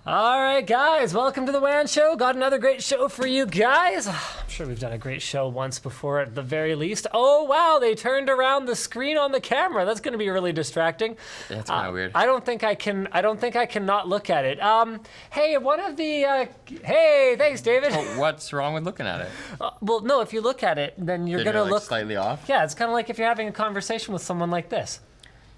All right, guys, welcome to the WAN show. Got another great show for you guys. I'm sure we've done a great show once before at the very least. Oh, wow, they turned around the screen on the camera. That's going to be really distracting. That's kind of weird. I don't think I can not look at it. Hey, one of the, hey, thanks, David. Oh, what's wrong with looking at it? Well, no, if you look at it, then you're going to look slightly off? Yeah, it's kind of like if you're having a conversation with someone like this.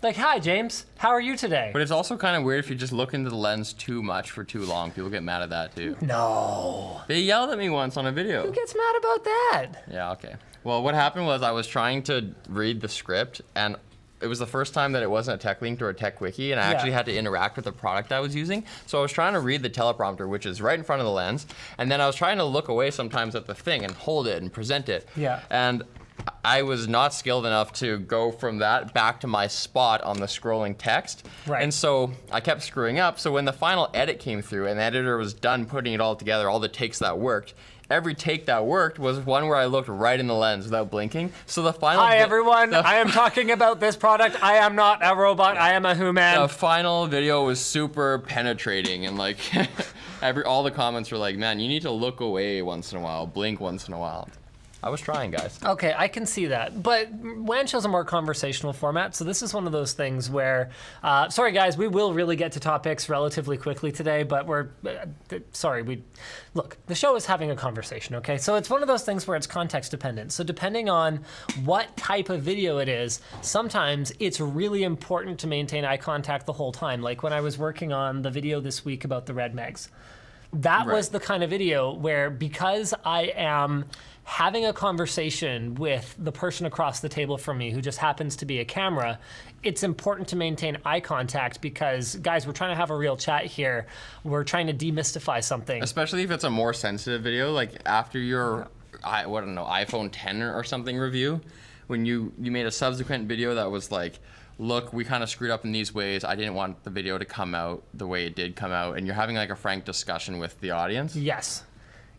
Like, hi, James. How are you today? But it's also kind of weird if you just look into the lens too much for too long. People get mad at that, too. No. They yelled at me once on a video. Who gets mad about that? Yeah, okay. Well, what happened was I was trying to read the script, and it was the first time that it wasn't a tech link or a tech wiki, and I actually had to interact with the product I was using. So I was trying to read the teleprompter, which is right in front of the lens, and then I was trying to look away sometimes at the thing and hold it and present it. Yeah. And I was not skilled enough to go from that back to my spot on the scrolling text. Right. And so I kept screwing up. So when the final edit came through and the editor was done putting it all together, all the takes that worked, every take that worked was one where I looked right in the lens without blinking. So the final— Hi, everyone. I am talking about this product. I am not a robot. I am a human. The final video was super penetrating, and like all the comments were like, man, you need to look away once in a while, blink once in a while. I was trying, guys. Okay, I can see that. But WAN show's a more conversational format, so this is one of those things where, sorry guys, we will really get to topics relatively quickly today, but look, the show is having a conversation, okay? So it's one of those things where it's context dependent. So depending on what type of video it is, sometimes it's really important to maintain eye contact the whole time. Like when I was working on the video this week about the red megs. That was the kind of video where, because I am having a conversation with the person across the table from me who just happens to be a camera, it's important to maintain eye contact because, guys, we're trying to have a real chat here. We're trying to demystify something. Especially if it's a more sensitive video, like after your, iPhone 10 or something review, when you made a subsequent video that was like, look, we kind of screwed up in these ways. I didn't want the video to come out the way it did come out. And you're having like a frank discussion with the audience. Yes.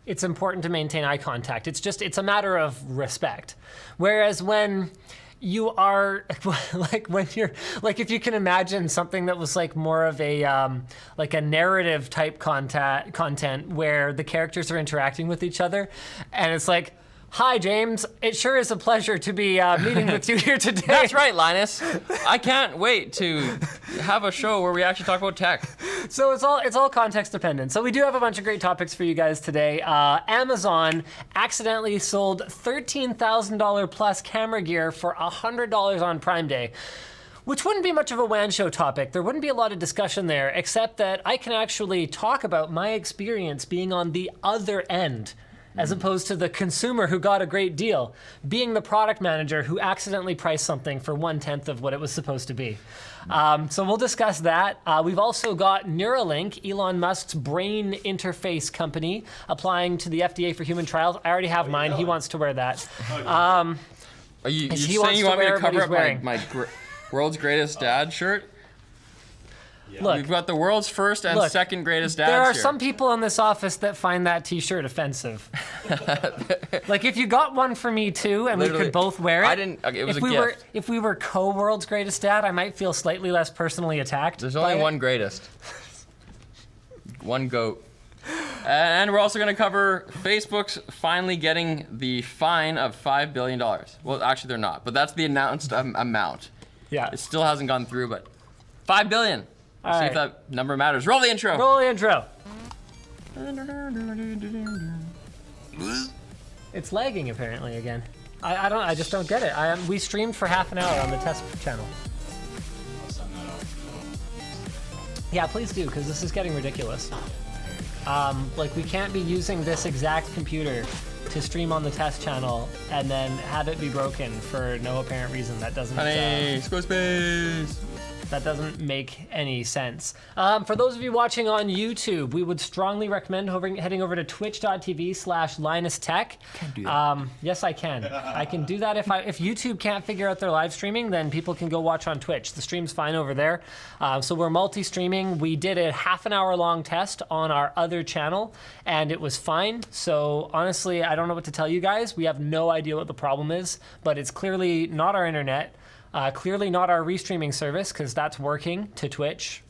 It's important to maintain eye contact. it's a matter of respect. Whereas when you are, if you can imagine something that was like more of a, like a narrative type content where the characters are interacting with each other, and it's like, hi, James. It sure is a pleasure to be meeting with you here today. That's right, Linus. I can't wait to have a show where we actually talk about tech. So it's all context dependent. So we do have a bunch of great topics for you guys today. Amazon accidentally sold $13,000 plus camera gear for $100 on Prime Day, which wouldn't be much of a WAN show topic. There wouldn't be a lot of discussion there, except that I can actually talk about my experience being on the other end, as opposed to the consumer who got a great deal, being the product manager who accidentally priced something for 1/10 of what it was supposed to be. So we'll discuss that. We've also got Neuralink, Elon Musk's brain interface company, applying to the FDA for human trials. I already have mine. He wants to wear that. Are you saying you want me to cover up my world's greatest dad shirt? Look, we've got the world's first and second greatest dads. There are here. some people in this office that find that T-shirt offensive. Like if you got one for me too, and we could both wear it. I didn't. Okay, it was a gift. If we were co-world's greatest dad, I might feel slightly less personally attacked. There's only one greatest. One GOAT. And we're also going to cover Facebook's finally getting the fine of $5 billion. Well, actually they're not, but that's the announced amount. Yeah. It still hasn't gone through, but $5 billion. See if that number matters. Roll the intro. Roll the intro. It's lagging apparently again. I just don't get it. We streamed for half an hour on the test channel. Yeah, please do, because this is getting ridiculous. Like we can't be using this exact computer to stream on the test channel and then have it be broken for no apparent reason. That doesn't. Squarespace. That doesn't make any sense. For those of you watching on YouTube, we would strongly recommend heading over to twitch.tv/LinusTech. Can't do that. Yes, I can. I can do that. If YouTube can't figure out their live streaming, then people can go watch on Twitch. The stream's fine over there. So we're multi-streaming. We did a half an hour long test on our other channel, and it was fine. So honestly, I don't know what to tell you guys. We have no idea what the problem is, but it's clearly not our internet. Clearly not our restreaming service, because that's working to Twitch.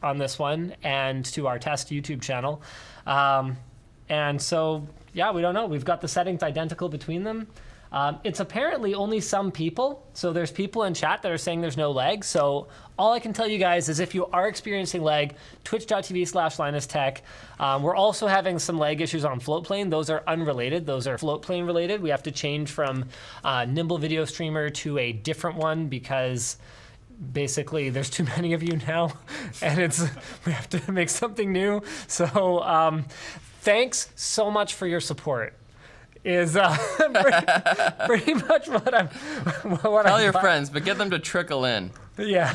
on this one and to our test YouTube channel. And so, yeah, we don't know. We've got the settings identical between them. It's apparently only some people. So there's people in chat that are saying there's no lag. So all I can tell you guys is if you are experiencing lag, twitch.tv/LinusTech. We're also having some lag issues on Floatplane. Those are unrelated. Those are Floatplane related. We have to change from Nimble Video Streamer to a different one because basically there's too many of you now and we have to make something new. So thanks so much for your support. Is pretty much what I'm. Tell your friends, but get them to trickle in. Yeah.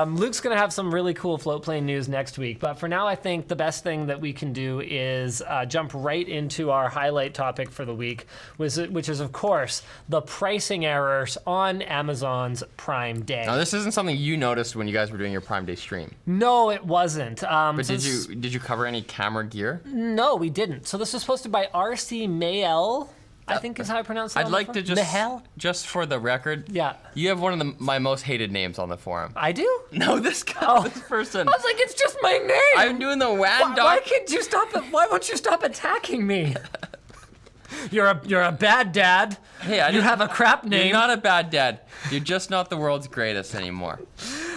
Luke's going to have some really cool Floatplane news next week. But for now, I think the best thing that we can do is jump right into our highlight topic for the week, which is, of course, the pricing errors on Amazon's Prime Day. Now, this isn't something you noticed when you guys were doing your Prime Day stream. No, it wasn't. But did you cover any camera gear? No, we didn't. So this was posted by RC Mael, I think is how I pronounce it. I'd like to just for the record, yeah, you have one of my most hated names on the forum. I do? No, this guy, this person. I was like, it's just my name. I'm doing the WAN Why can't you stop it? Why won't you stop attacking me? You're a bad dad. Hey, you have a crap name. You're not a bad dad. You're just not the world's greatest anymore.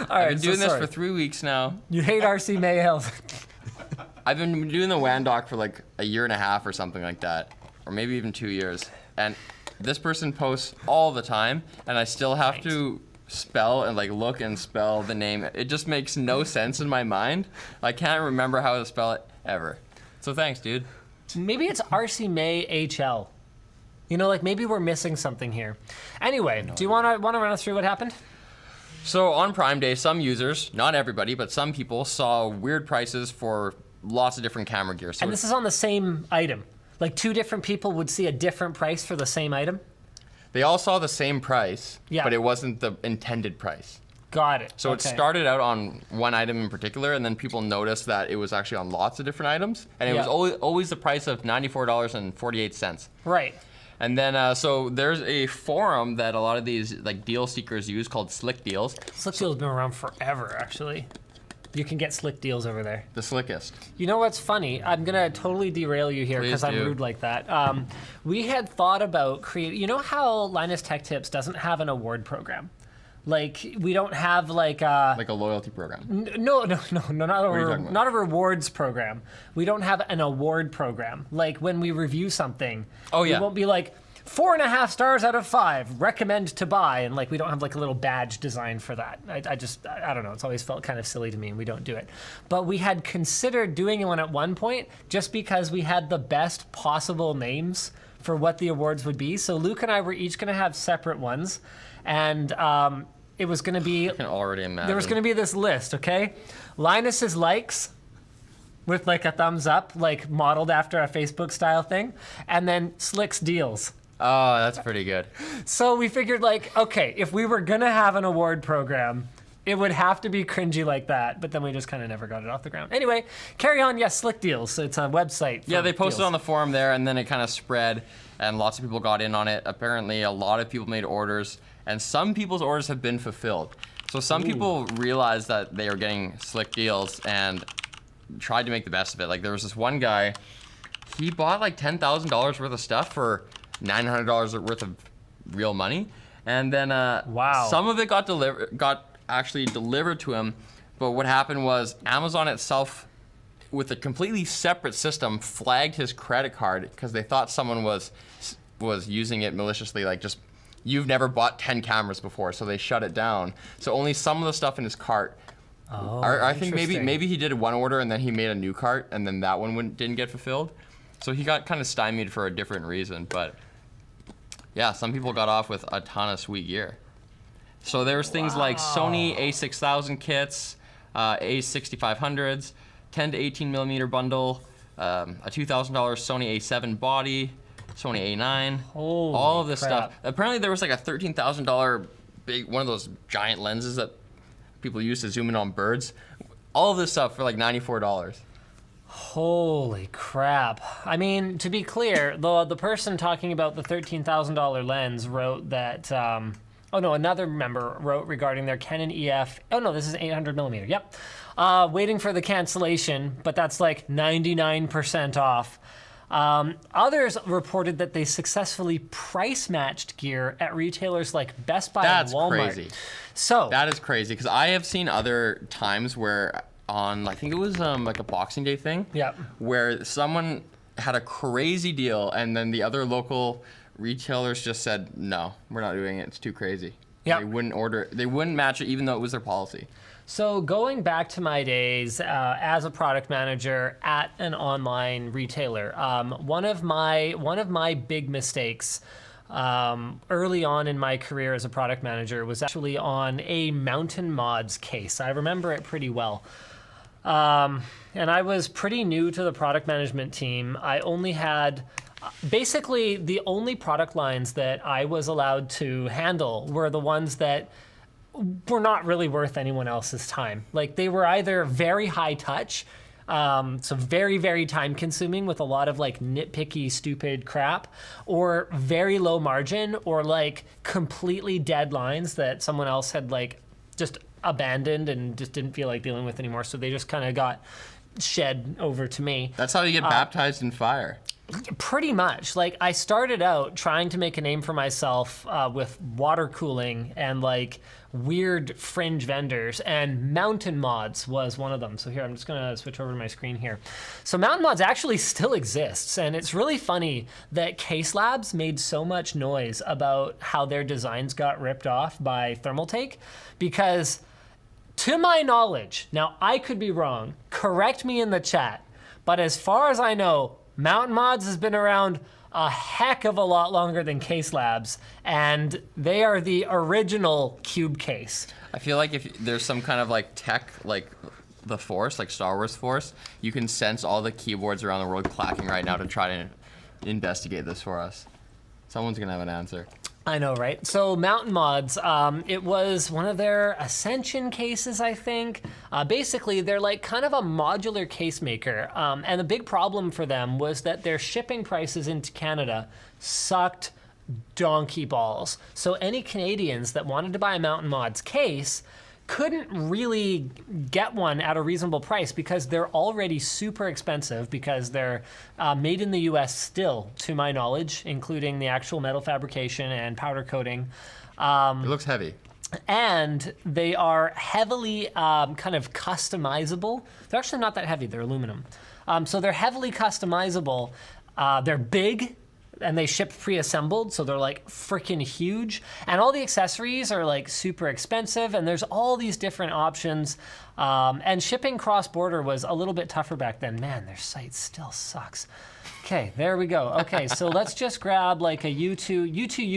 I've been doing this for 3 weeks now. You hate RC Mayhill. I've been doing the WAN doc for like a year and a half or something like that. Or maybe even 2 years. And this person posts all the time, and I still have to spell and like look and spell the name. It just makes no sense in my mind. I can't remember how to spell it ever. So thanks, dude. Maybe it's RC May HL. You know, like maybe we're missing something here. Anyway, do you want to run us through what happened? So on Prime Day, some users, not everybody, but some people saw weird prices for lots of different camera gear. So and this is on the same item. Like 2 different people would see a different price for the same item? They all saw the same price, yeah, but it wasn't the intended price. Got it. So it started out on one item in particular, and then people noticed that it was actually on lots of different items, and it was always the price of $94.48. Right. And then, so there's a forum that a lot of these like deal seekers use called Slick Deals. Slick Deals been around forever, actually. You can get slick deals over there. The slickest. You know what's funny? I'm gonna totally derail you here because I'm rude like that. We had thought about creating. You know how Linus Tech Tips doesn't have an award program? Like we don't have like a loyalty program. No, not a rewards program. We don't have an award program. Like when we review something, we won't be like 4.5 stars out of 5, recommend to buy, and like we don't have like a little badge design for that. I don't know. It's always felt kind of silly to me, and we don't do it. But we had considered doing one at one point, just because we had the best possible names for what the awards would be. So Luke and I were each going to have separate ones, and it was going to be. I can already imagine. There was going to be this list, okay? Linus's likes, with like a thumbs up, like modeled after a Facebook style thing, and then Slick's deals. Oh, that's pretty good. So we figured like, okay, if we were gonna have an award program, it would have to be cringy like that, but then we just kind of never got it off the ground. Anyway, carry on. Yes, Slick Deals. It's a website. Yeah, they posted deals on the forum there, and then it kind of spread, and lots of people got in on it. Apparently, a lot of people made orders, and some people's orders have been fulfilled. So some people realized that they were getting Slick Deals and tried to make the best of it. Like there was this one guy, he bought like $10,000 worth of stuff for $900 worth of real money, and then some of it got actually delivered to him. But what happened was Amazon itself, with a completely separate system, flagged his credit card because they thought someone was using it maliciously, like just you've never bought 10 cameras before, so they shut it down. So only some of the stuff in his cart. Oh, I think maybe he did one order and then he made a new cart, and then that one didn't get fulfilled. So he got kind of stymied for a different reason, but. Yeah, some people got off with a ton of sweet gear. So there's things like Sony A6000 kits, A6500s, 10 to 18 millimeter bundle, a $2,000 Sony A7 body, Sony A9, all of this stuff. Apparently there was like a $13,000 big, one of those giant lenses that people use to zoom in on birds. All of this stuff for like $94. Holy crap. I mean, to be clear, the person talking about the $13,000 lens wrote that Oh no, another member wrote regarding their Canon EF. Oh no, this is 800 millimeter. Yep. Waiting for the cancellation, but that's like 99% off. Others reported that they successfully price matched gear at retailers like Best Buy and Walmart. That's crazy. So That is crazy because I have seen other times where on, I think it was like a Boxing Day thing, Yep. where someone had a crazy deal and then the other local retailers just said, no, we're not doing it. It's too crazy. Yep. They wouldn't match it even though it was their policy. So going back to my days as a product manager at an online retailer, one of my big mistakes early on in my career as a product manager was actually on a Mountain Mods case. I remember it pretty well. And I was pretty new to the product management team. I only had basically the only product lines that I was allowed to handle were the ones that were not really worth anyone else's time. Like they were either very high touch, so very, very time consuming with a lot of like nitpicky, stupid crap, or very low margin, or like completely dead lines that someone else had like just abandoned and just didn't feel like dealing with anymore. So they just kind of got shed over to me. That's how you get baptized in fire. Pretty much. Like I started out trying to make a name for myself with water cooling and like weird fringe vendors, and Mountain Mods was one of them. So here, I'm just gonna switch over to my screen here. So Mountain Mods actually still exists, and it's really funny that Case Labs made so much noise about how their designs got ripped off by Thermaltake, because to my knowledge, now I could be wrong, correct me in the chat, but as far as I know, Mountain Mods has been around a heck of a lot longer than Case Labs, and they are the original cube case. I feel like if there's some kind of like tech, like the Force, like Star Wars Force, you can sense all the keyboards around the world clacking right now to try to investigate this for us. Someone's gonna have an answer. I know, right? So Mountain Mods, it was one of their Ascension cases, I think. Basically, they're like kind of a modular case maker. And the big problem for them was that their shipping prices into Canada sucked donkey balls. So any Canadians that wanted to buy a Mountain Mods case couldn't really get one at a reasonable price because they're already super expensive because they're made in the US still, to my knowledge, including the actual metal fabrication and powder coating. It looks heavy. And they are heavily kind of customizable. They're actually not that heavy, they're aluminum. So they're heavily customizable. They're big, and they ship pre-assembled, so they're like freaking huge. And all the accessories are like super expensive, and there's all these different options. And shipping cross-border was a little bit tougher back then. Man, their site still sucks. Okay, there we go. Okay, so let's just grab like a U2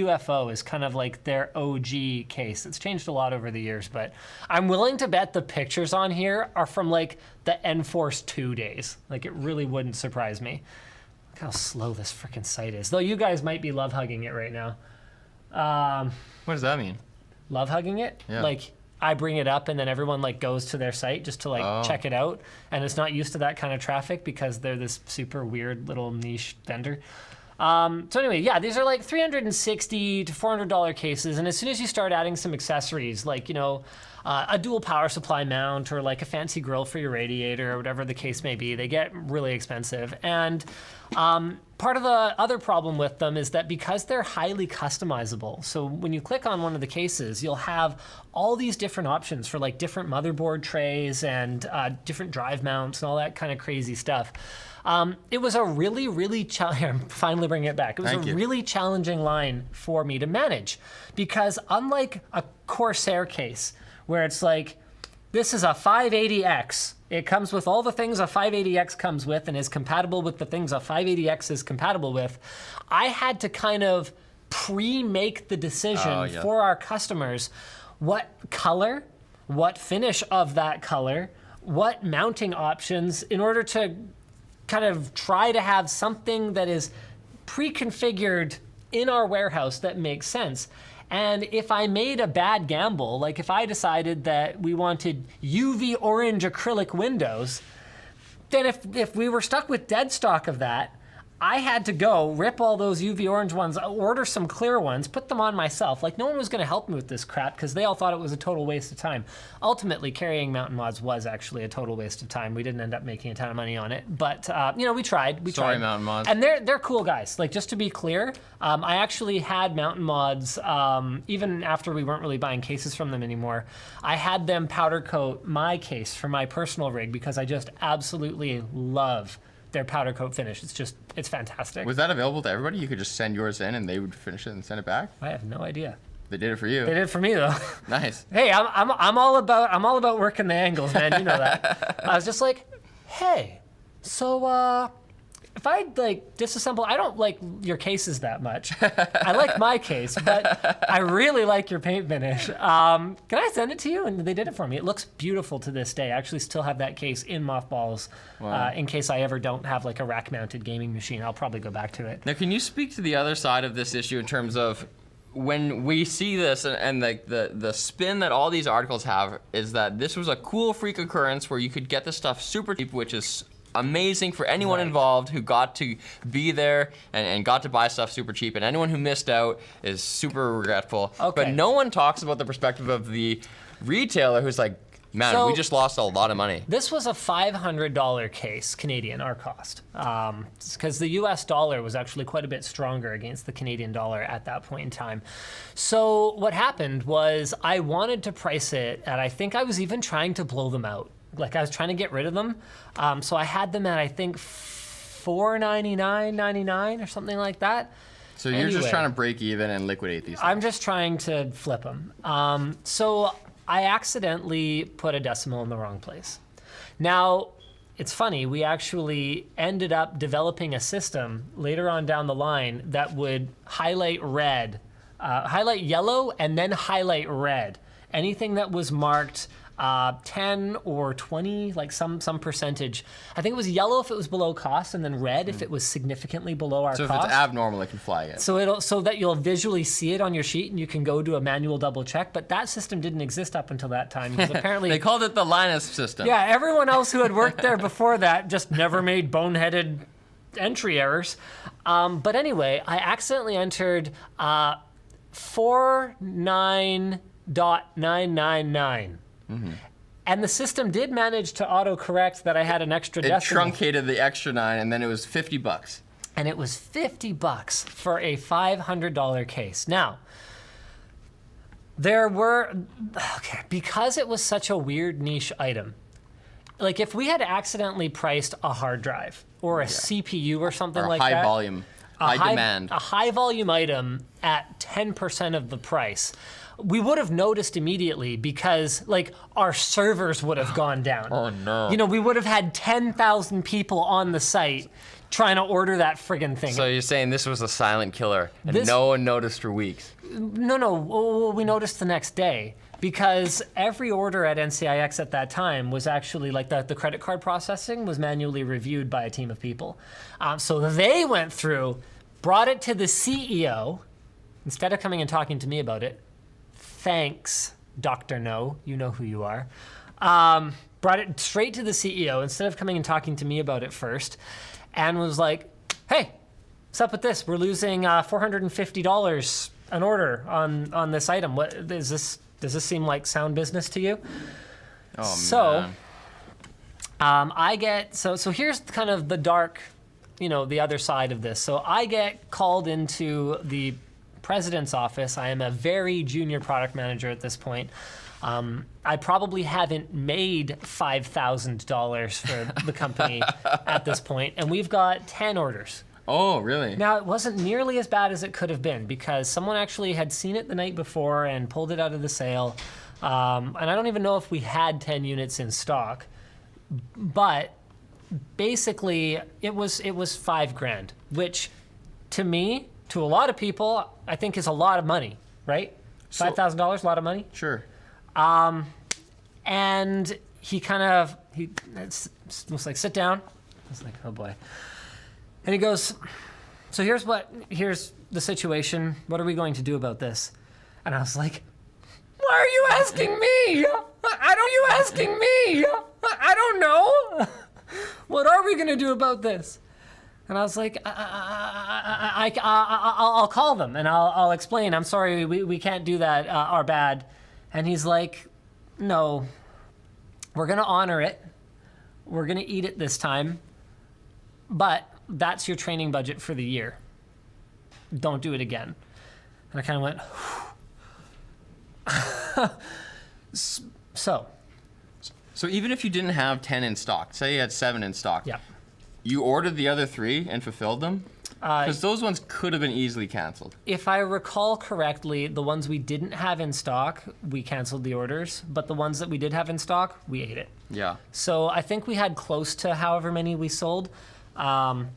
UFO is kind of like their OG case. It's changed a lot over the years, but I'm willing to bet the pictures on here are from like the Enforce 2 days. Like it really wouldn't surprise me. Look how slow this freaking site is. Though you guys might be love hugging it right now. What does that mean? Love hugging it? Yeah. Like I bring it up and then everyone like goes to their site just to like check it out, and it's not used to that kind of traffic because they're this super weird little niche vendor. So anyway, yeah, these are like $360 to $400 cases, and as soon as you start adding some accessories, like, you know, a dual power supply mount or like a fancy grill for your radiator or whatever the case may be, they get really expensive. And part of the other problem with them is that because they're highly customizable, so when you click on one of the cases, you'll have all these different options for like different motherboard trays and different drive mounts and all that kind of crazy stuff. It was a really, really I'm finally bringing it back. It was really challenging line for me to manage because unlike a Corsair case where it's like, this is a 580X. It comes with all the things a 580X comes with and is compatible with the things a 580X is compatible with. I had to kind of pre-make the decision for our customers what color, what finish of that color, what mounting options in order to kind of try to have something that is pre-configured in our warehouse that makes sense. And if I made a bad gamble, like if I decided that we wanted UV orange acrylic windows, then if we were stuck with dead stock of that, I had to go rip all those UV orange ones, order some clear ones, put them on myself. Like, no one was going to help me with this crap because they all thought it was a total waste of time. Ultimately, carrying Mountain Mods was actually a total waste of time. We didn't end up making a ton of money on it, but you know, we tried. Sorry, Mountain Mods. And they're cool guys. Like, just to be clear, I actually had Mountain Mods even after we weren't really buying cases from them anymore. I had them powder coat my case for my personal rig because I just absolutely love their powder coat finish. It's fantastic. Was that available to everybody? You could just send yours in and they would finish it and send it back? I have no idea. They did it for you. They did it for me though. Nice. Hey, I'm all about working the angles, man. You know that. I was just like, hey, so if I like disassemble, I don't like your cases that much. I like my case, but I really like your paint finish. Can I send it to you? And they did it for me. It looks beautiful to this day. I actually still have that case in mothballs. Wow. In case I ever don't have like a rack-mounted gaming machine. I'll probably go back to it. Now, can you speak to the other side of this issue in terms of when we see this and like the spin that all these articles have is that this was a cool freak occurrence where you could get this stuff super cheap, which is amazing for anyone involved who got to be there and got to buy stuff super cheap, and anyone who missed out is super regretful. Okay. But no one talks about the perspective of the retailer who's like, man, So- we just lost a lot of money. This was a $500 case, Canadian, our cost. Because the US dollar was actually quite a bit stronger against the Canadian dollar at that point in time. So what happened was I wanted to price it, and I think I was even trying to blow them out. Like I was trying to get rid of them. So I had them at, I think, $499.99 or something like that. So you're just Anyway. trying to break even and liquidate these things. I'm just trying to flip them. So I accidentally put a decimal in the wrong place. Now, it's funny, we actually ended up developing a system later on down the line that would highlight yellow and then highlight red. Anything that was marked 10 or 20, like some percentage. I think it was yellow if it was below cost, and then red if it was significantly below our so cost. if it's abnormal, it can flag it. So that you'll visually see it on your sheet and you can go do a manual double check. But that system didn't exist up until that time because apparently They called it the Linus system. yeah, everyone else who had worked there before that just never made boneheaded entry errors. But anyway, I accidentally entered 49.999. And the system did manage to auto-correct that I had an extra It decimal. truncated the extra 9, and then it was $50. And it was $50 for a $500 case. Now, because it was such a weird niche item, like if we had accidentally priced a hard drive or a CPU or something Or like high that, volume, high demand. a high volume item at 10% of the price, we would have noticed immediately because like our servers would have gone down. Oh, no. You know, we would have had 10,000 people on the site trying to order that friggin' thing. So you're saying this was a silent killer, and This- no one noticed for weeks. No, we noticed the next day because every order at NCIX at that time was actually like the credit card processing was manually reviewed by a team of people. So they went through, brought it to the CEO, instead of coming and talking to me about it. Thanks, Dr. No, you know who you are. Brought it straight to the CEO instead of coming and talking to me about it first, and was like, hey, what's up with this? We're losing $450 an order on this item. What is this? Does this seem like sound business to you? Oh, So, man. I get so here's kind of the dark, the other side of this. So I get called into the president's office. I am a very junior product manager at this point. I probably haven't made $5,000 for the company at this point, and we've got 10 orders. Oh, really? Now, it wasn't nearly as bad as it could have been because someone actually had seen it the night before and pulled it out of the sale. And I don't even know if we had 10 units in stock, but basically it was $5,000, which to me, to a lot of people, I think is a lot of money, right? So- $5,000, a lot of money. Sure. And he was like, sit down. I was like, oh boy. And he goes, so here's the situation. What are we going to do about this? And I was like, why are you asking me? You asking me? I don't know. What are we going to do about this? And I was like, I'll call them and I'll explain. I'm sorry, we can't do that. Our bad. And he's like, no, we're gonna honor it. We're gonna eat it this time. But that's your training budget for the year. Don't do it again. And I kind of went, so even if you didn't have 10 in stock, say you had 7 in stock, yeah. you ordered the other 3 and fulfilled them? Because those ones could have been easily canceled. If I recall correctly, the ones we didn't have in stock, we canceled the orders, but the ones that we did have in stock, we ate it. Yeah. So I think we had close to however many we sold. And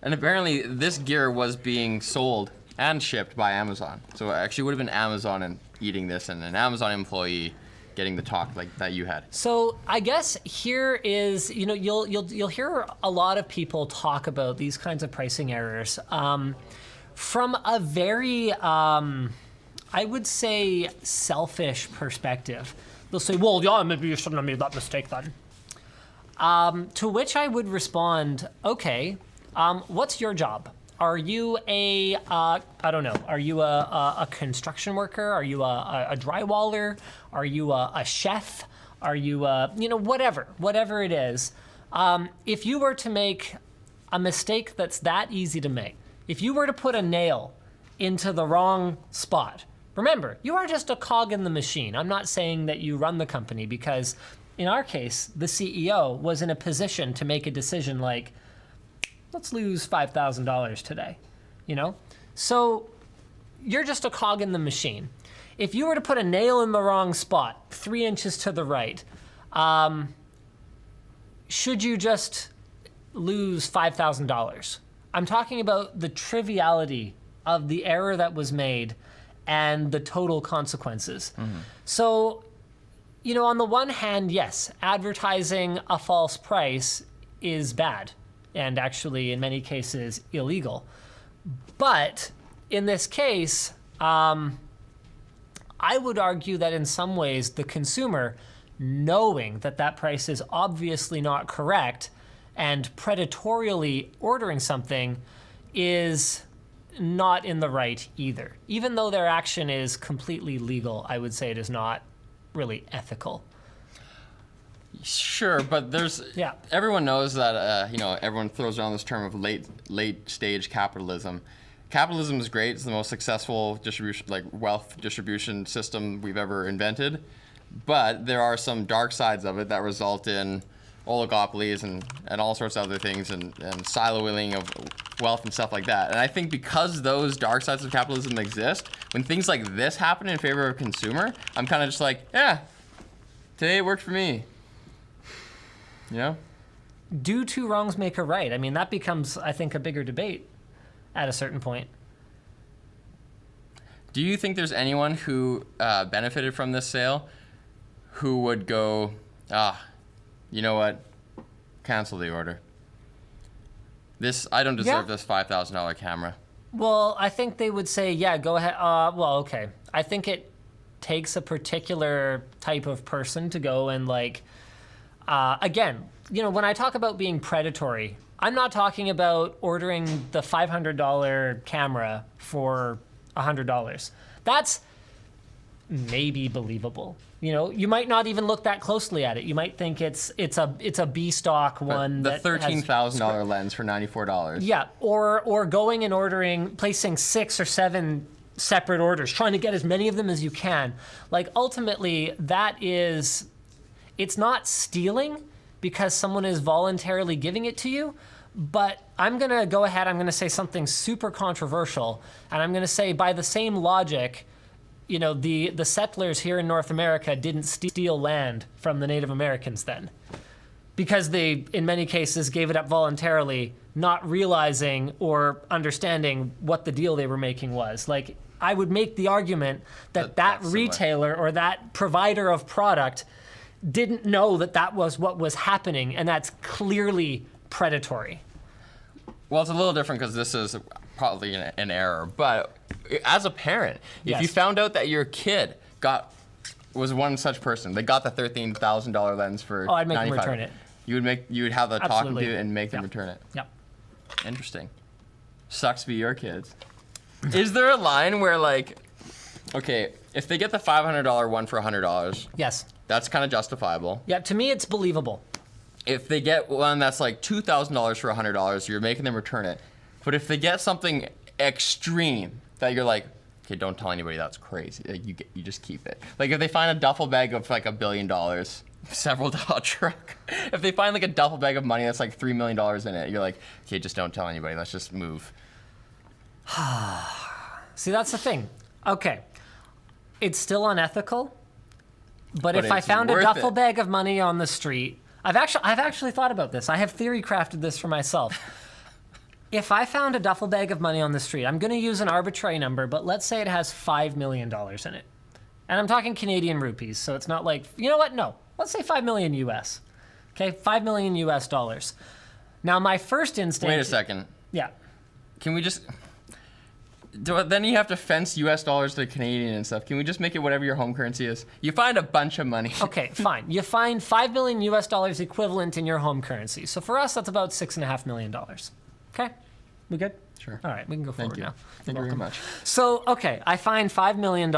apparently this gear was being sold and shipped by Amazon. So it actually would have been Amazon and eating this and an Amazon employee getting the talk like that you had. So I guess here is, you'll hear a lot of people talk about these kinds of pricing errors from a very, I would say, selfish perspective. They'll say, well, yeah, maybe you shouldn't have made that mistake then. To which I would respond, okay, what's your job? Are you I don't know, are you a construction worker? Are you a drywaller? Are you a chef? Are you whatever it is. If you were to make a mistake that's that easy to make, if you were to put a nail into the wrong spot, remember, you are just a cog in the machine. I'm not saying that you run the company because in our case, the CEO was in a position to make a decision like, let's lose $5,000 today, So you're just a cog in the machine. If you were to put a nail in the wrong spot, 3 inches to the right, should you just lose $5,000? I'm talking about the triviality of the error that was made and the total consequences. Mm-hmm. So, on the one hand, yes, advertising a false price is bad. And actually, in many cases, illegal. But in this case, I would argue that in some ways, the consumer, knowing that that price is obviously not correct and predatorially ordering something is not in the right either. Even though their action is completely legal, I would say it is not really ethical. Sure, but everyone knows that everyone throws around this term of late stage capitalism. Capitalism is great. It's the most successful wealth distribution system we've ever invented. But there are some dark sides of it that result in oligopolies and all sorts of other things and siloing of wealth and stuff like that. And I think because those dark sides of capitalism exist, when things like this happen in favor of a consumer, I'm kind of just like, yeah, today it worked for me. Do 2 wrongs make a right? I mean, that becomes, I think, a bigger debate at a certain point. Do you think there's anyone who benefited from this sale who would go, you know what, cancel the order? I don't deserve this $5,000 camera. Well, I think they would say, yeah, go ahead. Okay. I think it takes a particular type of person to go and again, when I talk about being predatory, I'm not talking about ordering the $500 camera for $100. That's maybe believable. You might not even look that closely at it. You might think it's a B stock one. The $13,000 lens for $94. Yeah, or going and placing 6 or 7 separate orders, trying to get as many of them as you can. Ultimately, it's not stealing because someone is voluntarily giving it to you, but I'm going to go ahead, I'm going to say something super controversial, and I'm going to say by the same logic, the settlers here in North America didn't steal land from the Native Americans then, because they, in many cases, gave it up voluntarily, not realizing or understanding what the deal they were making was. I would make the argument that retailer or that provider of product didn't know that was what was happening, and that's clearly predatory. Well, it's a little different because this is probably an error, but as a parent, if you found out that your kid was one such person, they got the $13,000 lens for I'd make them return it. You would have the talking Absolutely. to and make them Yep. return it. Yep. Interesting. Sucks to be your kids. Is there a line where like, okay, if they get the $500 one for $100, Yes. that's kind of justifiable. Yeah, to me, it's believable. If they get one that's like $2,000 for $100, you're making them return it. But if they get something extreme that you're like, okay, don't tell anybody, that's crazy. Like, you just keep it. Like if they find a duffel bag of like $1 billion, several dollar truck. If they find like a duffel bag of money that's like $3 million in it, you're like, okay, just don't tell anybody. Let's just move. See, that's the thing. Okay, it's still unethical, but if I it's found a worth duffel it. bag of money on the street, I've actually thought about this. I have theory crafted this for myself. If I found a duffel bag of money on the street, I'm going to use an arbitrary number, but let's say it has $5 million in it. And I'm talking Canadian rupees, so it's not like, you know what? No, let's say 5 million US. Okay, 5 million US dollars. Now, my first instinct. Wait a second. Yeah. Can we just? Then you have to fence U.S. dollars to Canadian and stuff. Can we just make it whatever your home currency is? You find a bunch of money. Okay, fine. You find 5 million US dollars equivalent in your home currency. So for us, that's about $6.5 million. Okay, we good? Sure. All right, we can go forward Thank you. now. Thank you very much. So, okay, I find $5 million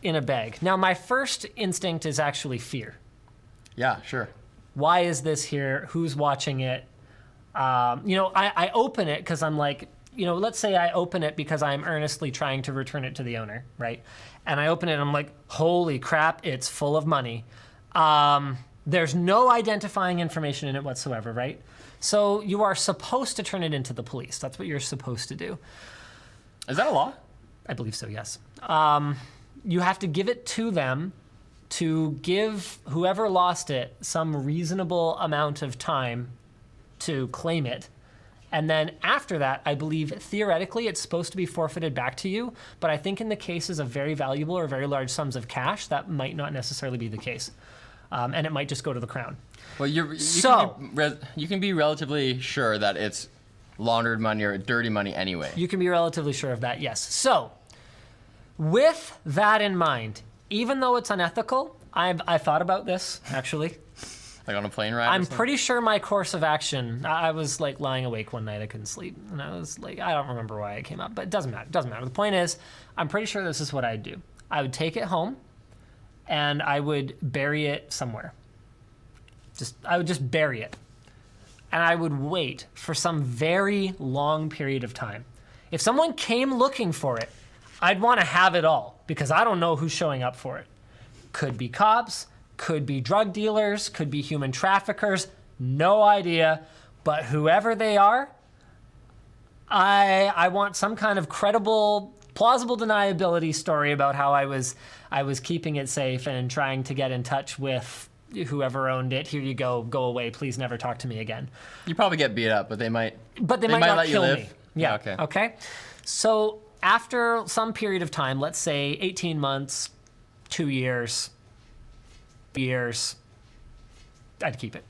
in a bag. Now, my first instinct is actually fear. Yeah, sure. Why is this here? Who's watching it? I open it because I'm like, let's say I open it because I'm earnestly trying to return it to the owner, right? And I open it and I'm like, holy crap, it's full of money. There's no identifying information in it whatsoever, right? So you are supposed to turn it into the police. That's what you're supposed to do. Is that a law? I believe so, yes. You have to give it to them to give whoever lost it some reasonable amount of time to claim it. And then after that, I believe theoretically it's supposed to be forfeited back to you. But I think in the cases of very valuable or very large sums of cash, that might not necessarily be the case. And it might just go to the crown. Well, you can be relatively sure that it's laundered money or dirty money anyway. You can be relatively sure of that, yes. So with that in mind, even though it's unethical, I thought about this, actually. Like on a plane ride? I'm pretty sure my course of action, I was like lying awake one night, I couldn't sleep. And I was like, I don't remember why it came up, but it doesn't matter. It doesn't matter. The point is, I'm pretty sure this is what I'd do. I would take it home and I would bury it somewhere. I would just bury it. And I would wait for some very long period of time. If someone came looking for it, I'd want to have it all because I don't know who's showing up for it. Could be cops, could be drug dealers, could be human traffickers, no idea. But whoever they are, I want some kind of credible, plausible deniability story about how I was keeping it safe and trying to get in touch with whoever owned it. Here you go away, please never talk to me again. You probably get beat up, but they might. But they might not let you kill live. me. Yeah. Okay. So after some period of time, let's say 18 months, 2 years, I'd keep it.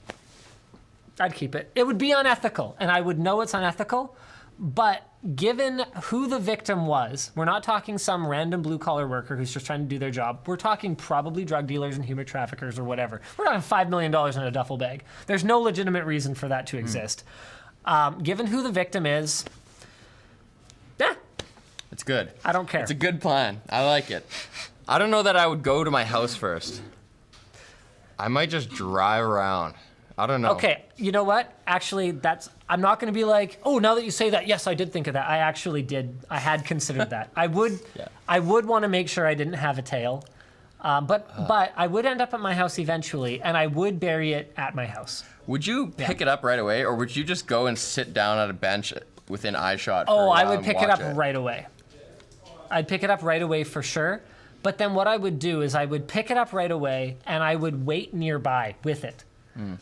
It would be unethical, and I would know it's unethical, but given who the victim was, we're not talking some random blue-collar worker who's just trying to do their job. We're talking probably drug dealers and human traffickers or whatever. We're talking $5 million in a duffel bag. There's no legitimate reason for that to exist. Given who the victim is, It's good. I don't care. It's a good plan. I like it. I don't know that I would go to my house first. I might just drive around. I don't know. Okay, you know what? Actually, I'm not going to be like, oh, now that you say that, yes, I did think of that. I actually did. I had considered that. I would want to make sure I didn't have a tail. But I would end up at my house eventually, and I would bury it at my house. Would you pick it up right away, or would you just go and sit down at a bench within eyeshot? Oh, I would pick it up right away. I'd pick it up right away for sure. But then what I would do is I would pick it up right away, and I would wait nearby with it.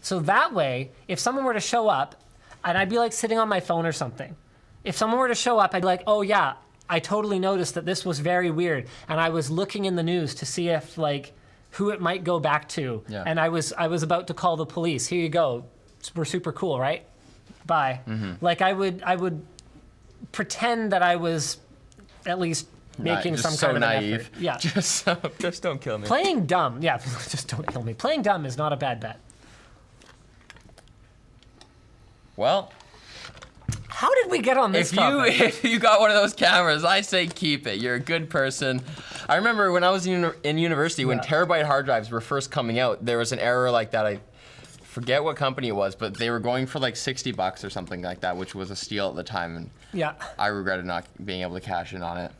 So that way, if someone were to show up, and I'd be like sitting on my phone or something. If someone were to show up, I'd be like, oh yeah, I totally noticed that this was very weird. And I was looking in the news to see if like who it might go back to. Yeah. And I was about to call the police. Here you go. We're super cool, right? Bye. Like I would pretend that I was at least making some kind of an effort. Yeah. Just don't kill me. Playing dumb. Yeah, just don't kill me. Playing dumb is not a bad bet. Well, How did we get on this topic? if you got one of those cameras, I say keep it. You're a good person. I remember when I was in university, when terabyte hard drives were first coming out, there was an error like that. I forget what company it was, but they were going for like $60 or something like that, which was a steal at the time. And Yeah. I regretted not being able to cash in on it.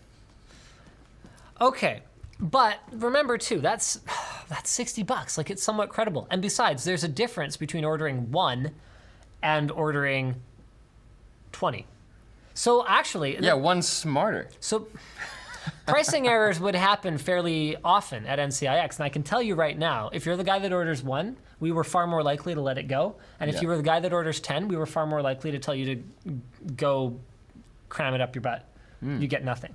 Okay, but remember too, that's $60. Like, it's somewhat credible. And besides, there's a difference between ordering 1 and ordering 20. So actually, Yeah, one's smarter. so pricing errors would happen fairly often at NCIX, and I can tell you right now, if you're the guy that orders 1, we were far more likely to let it go. And if Yeah. you were the guy that orders 10, we were far more likely to tell you to go cram it up your butt. You get nothing.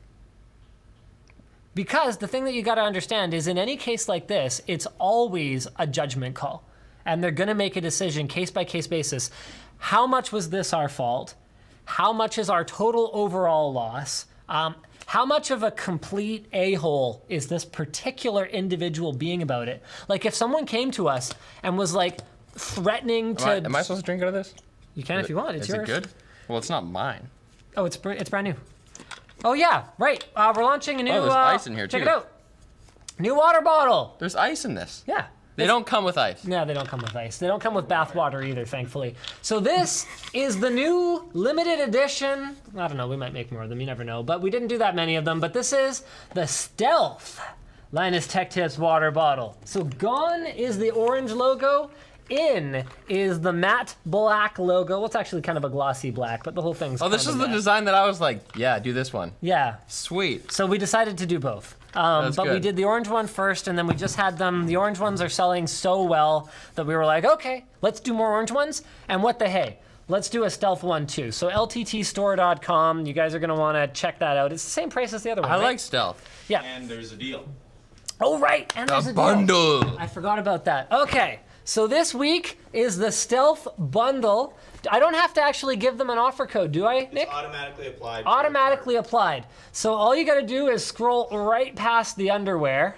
Because the thing that you got to understand is, in any case like this, it's always a judgment call. And they're going to make a decision case by case basis. How much was this our fault? How much is our total overall loss? How much of a complete a-hole is this particular individual being about it? Like, if someone came to us and was like threatening to... Am I supposed to drink out of this? You can if you want, it's Is yours. it good? Well, it's not mine. Oh, it's brand new. Oh yeah, right. We're launching a new... there's ice in here, check too. it out. New water bottle. There's ice in this. Yeah. They don't come with ice. No, they don't come with ice. They don't come with bath water either, thankfully. So this is the new limited edition. I don't know, we might make more of them, you never know. But we didn't do that many of them. But this is the Stealth Linus Tech Tips water bottle. So gone is the orange logo. In is the matte black logo. Well, it's actually kind of a glossy black, but the whole thing's Oh, this kind is of the matte. design that I was like, yeah, do this one. Yeah. Sweet. So we decided to do both. That's But we good. did the orange one first, and then we just had them. The orange ones are selling so well that we were like, okay, let's do more orange ones. And what the hey, let's do a stealth one too. So lttstore.com, you guys are gonna wanna check that out. It's the same price as the other one, I right? like stealth. Yeah. And there's a deal. Oh, right, and there's a deal. Bundle. I forgot about that. Okay, so this week is the stealth bundle. I don't have to actually give them an offer code, do I, Nick? It's automatically applied. to your Automatically applied. So all you gotta do is scroll right past the underwear.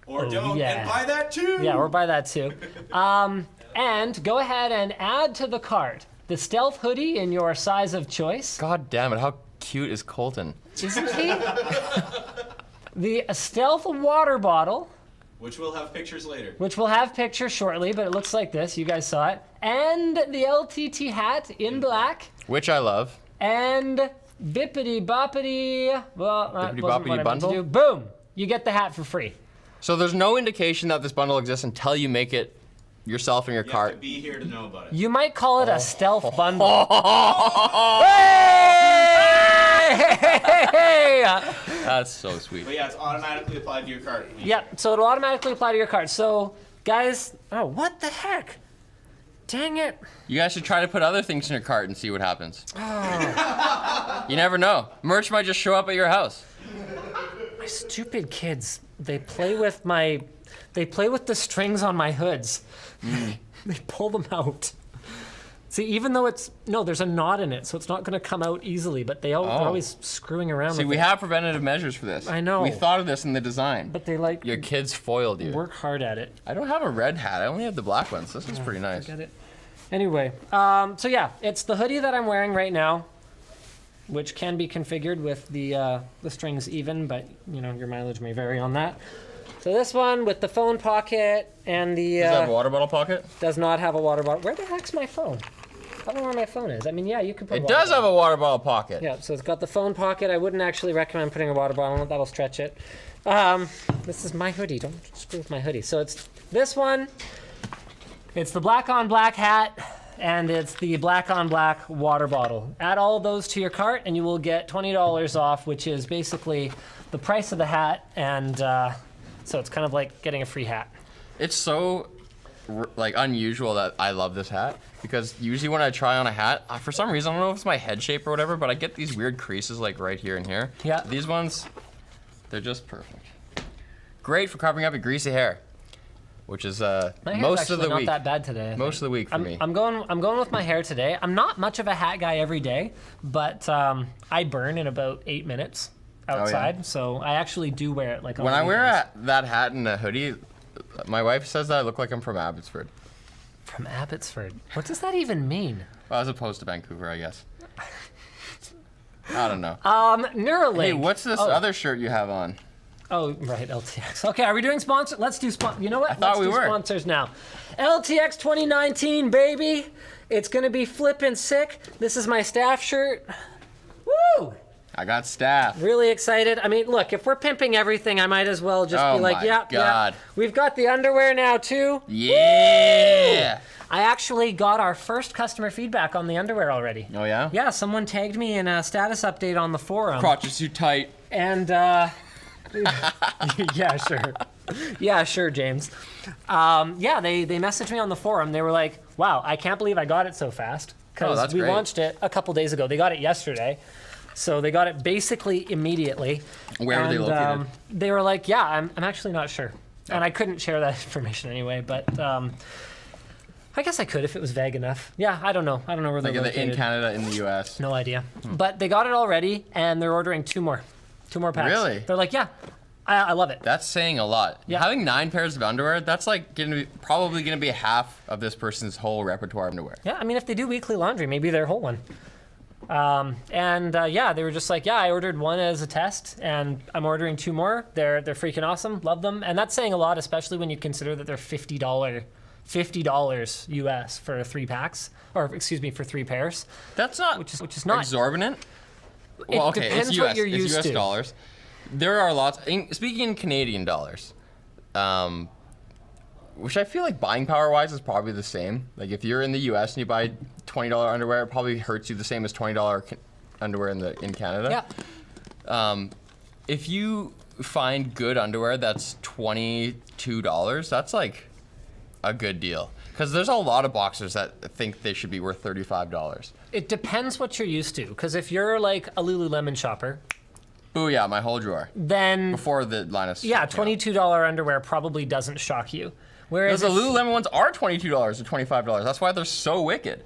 cart. Or don't, yeah. and buy that too. Yeah, or buy that too. And go ahead and add to the cart the stealth hoodie in your size of choice. God damn it, how cute is Colton? Isn't he? The stealth water bottle, Which we'll have pictures later. which we'll have pictures shortly, but it looks like this. You guys saw it. And the LTT hat in black. Which I love. And bippity boppity. Well, that Bippity wasn't what I boppity meant to bundle? do. Boom! You get the hat for free. So there's no indication that this bundle exists until you make it yourself in your You have to cart. be here to know about it. You might call it a stealth bundle. Hey! That's so sweet. But yeah, it's automatically applied to your cart. Yep, so it'll automatically apply to your cart. So, guys, oh, what the heck? Dang it. You guys should try to put other things in your cart and see what happens. You never know. Merch might just show up at your house. My stupid kids, they play with the strings on my hoods. They pull them out. See, even though there's a knot in it, so it's not going to come out easily, but they're always screwing around See, with we it. have preventative measures for this. I know. We thought of this in the design. But they like Your kids foiled you. work hard at it. I don't have a red hat. I only have the black ones. This is pretty nice. Get it. Anyway, so yeah, it's the hoodie that I'm wearing right now, which can be configured with the strings even, but you know your mileage may vary on that. So this one with the phone pocket and the Does it have a water bottle pocket? does not have a water bottle. Where the heck's my phone? I don't know where my phone is. I mean, yeah, you could put. It does have a water bottle pocket. Yeah, so it's got the phone pocket. I wouldn't actually recommend putting a water bottle in it. That'll stretch it. This is my hoodie. Don't screw with my hoodie. So it's this one. It's the black on black hat, and it's the black on black water bottle. Add all of those to your cart, and you will get $20 off, which is basically the price of the hat, and so it's kind of like getting a free hat. It's so like unusual that I love this hat because usually when I try on a hat, for some reason I don't know if it's my head shape or whatever, but I get these weird creases like right here and here. Yeah. These ones, they're just perfect. Great for covering up your greasy hair, which is My hair's most actually of the not week. that bad today. I Most think. of the week for me. I'm going with my hair today. I'm not much of a hat guy every day, but I burn in about 8 minutes outside, so I actually do wear it like on When I wear weekends. that hat and a hoodie, my wife says that I look like I'm from Abbotsford. From Abbotsford. What does that even mean? Well, as opposed to Vancouver, I guess. I don't know. Neuralink. Hey, what's this other shirt you have on? Oh, right, LTX. Okay, are we doing sponsor? Let's do sponsor. You know what? thought Let's we do were. sponsors now. LTX 2019, baby. It's gonna be flippin' sick. This is my staff shirt. Woo! I got staff. Really excited. I mean, look, if we're pimping everything, I might as well just Oh be like, my yeah, God. yeah. We've got the underwear now too. Yeah. I actually got our first customer feedback on the underwear already. Oh yeah? Yeah, someone tagged me in a status update on the forum. Crotch is too tight. And yeah, sure. Yeah, sure, James. Yeah, they messaged me on the forum. They were like, wow, I can't believe I got it so fast. Oh, Because that's we great. launched it a couple days ago. They got it yesterday. So they got it basically immediately. Where were they located? They were like, yeah, I'm actually not sure. And I couldn't share that information anyway, but I guess I could if it was vague enough. Yeah, I don't know. I don't know where they're Like located. in Canada, in the US. No idea. But they got it already, and they're ordering two more packs. Really? They're like, yeah, I love it. That's saying a lot. Yeah. Having 9 pairs of underwear, that's like probably gonna be half of this person's whole repertoire of underwear. Yeah, I mean, if they do weekly laundry, maybe their whole one. Yeah, they were just like, yeah, I ordered one as a test, and I'm ordering 2 more. They're freaking awesome. Love them. And that's saying a lot, especially when you consider that they're $50 US for 3 packs, or excuse me, for 3 pairs. That's not Which is not exorbitant. It Well, okay, depends it's what US. you're It's used US to. dollars. There are lots. Speaking in Canadian dollars, which I feel like buying power wise is probably the same. Like if you're in the US and you buy $20 underwear, it probably hurts you the same as $20 underwear in Canada. Yeah. If you find good underwear that's $22, that's like a good deal. Because there's a lot of boxers that think they should be worth $35. It depends what you're used to. Because if you're like a Lululemon shopper, Booyah, my whole drawer. then Before the Linus. yeah, $22 underwear probably doesn't shock you. Whereas Because the if- Lululemon ones are $22 or $25. That's why they're so wicked.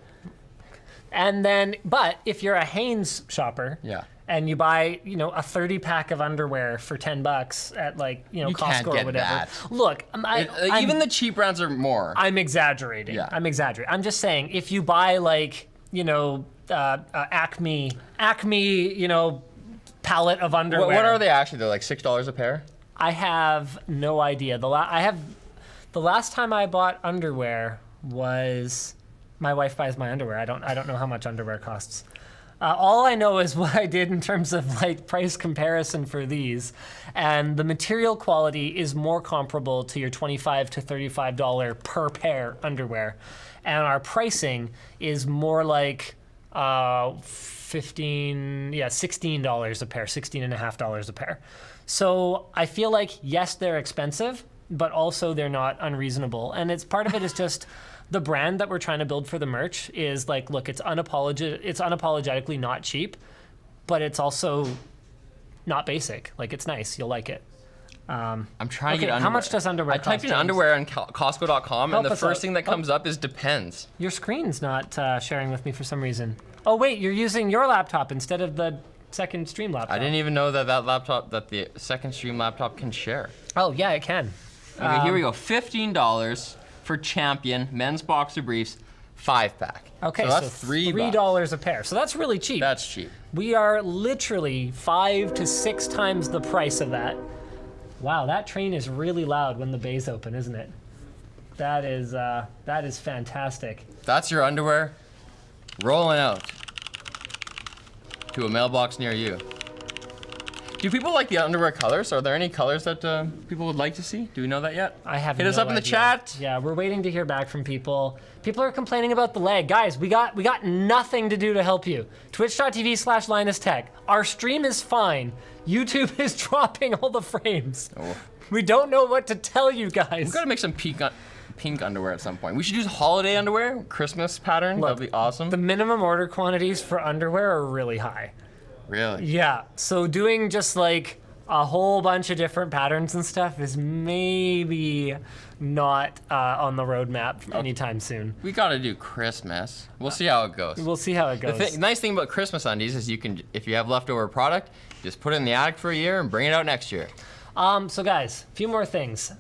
and then, but if you're a Hanes shopper, Yeah. and you buy, a 30 pack of underwear for $10 at like, You Costco can't get or whatever. that. Look, Even the cheap brands are more. I'm exaggerating. Yeah. I'm exaggerating. I'm just saying, if you buy like, Acme, palette of underwear. What are they actually? They're like $6 a pair? I have no idea. The last time I bought underwear was my wife buys my underwear. I don't know how much underwear costs. All I know is what I did in terms of like price comparison for these, and the material quality is more comparable to your $25 to $35 per pair underwear, and our pricing is more like $16 a pair, $16.50 a pair. So I feel like, yes, they're expensive, but also they're not unreasonable. And it's part of it is just the brand that we're trying to build for the merch is like, look, it's unapologetically not cheap, but it's also not basic. Like, it's nice. You'll like it. I'm trying Okay, to get underwear. how much does underwear I typed cost, in James? underwear on Costco.com, Help and the us first out. thing that comes up is depends. Your screen's not sharing with me for some reason. Oh, wait, you're using your laptop instead of the second stream laptop. I didn't even know that the second stream laptop can share. Oh, yeah, it can. Okay, here we go. $15 for Champion men's boxer briefs, 5-pack. Okay, so that's $3. a pair. So that's really cheap. That's cheap. We are literally 5 to 6 times the price of that. Wow, that train is really loud when the bay's open, isn't it? That is fantastic. That's your underwear rolling out to a mailbox near you. Do people like the underwear colors? Are there any colors that people would like to see? Do we know that yet? I have Hit us no up in the idea. chat. Yeah, we're waiting to hear back from people. People are complaining about the lag. Guys, we got nothing to do to help you. Twitch.tv/LinusTech. Our stream is fine. YouTube is dropping all the frames. Oh. We don't know what to tell you guys. We've got to make some pink underwear at some point. We should use holiday underwear, Christmas pattern. Look, That'd be awesome. The minimum order quantities for underwear are really high. Really? Yeah, so doing just like a whole bunch of different patterns and stuff is maybe not on the roadmap anytime soon. We got to do Christmas. We'll see how it goes. We'll see how it goes. The nice thing about Christmas undies is you can, if you have leftover product, just put it in the attic for a year and bring it out next year. So guys, a few more things.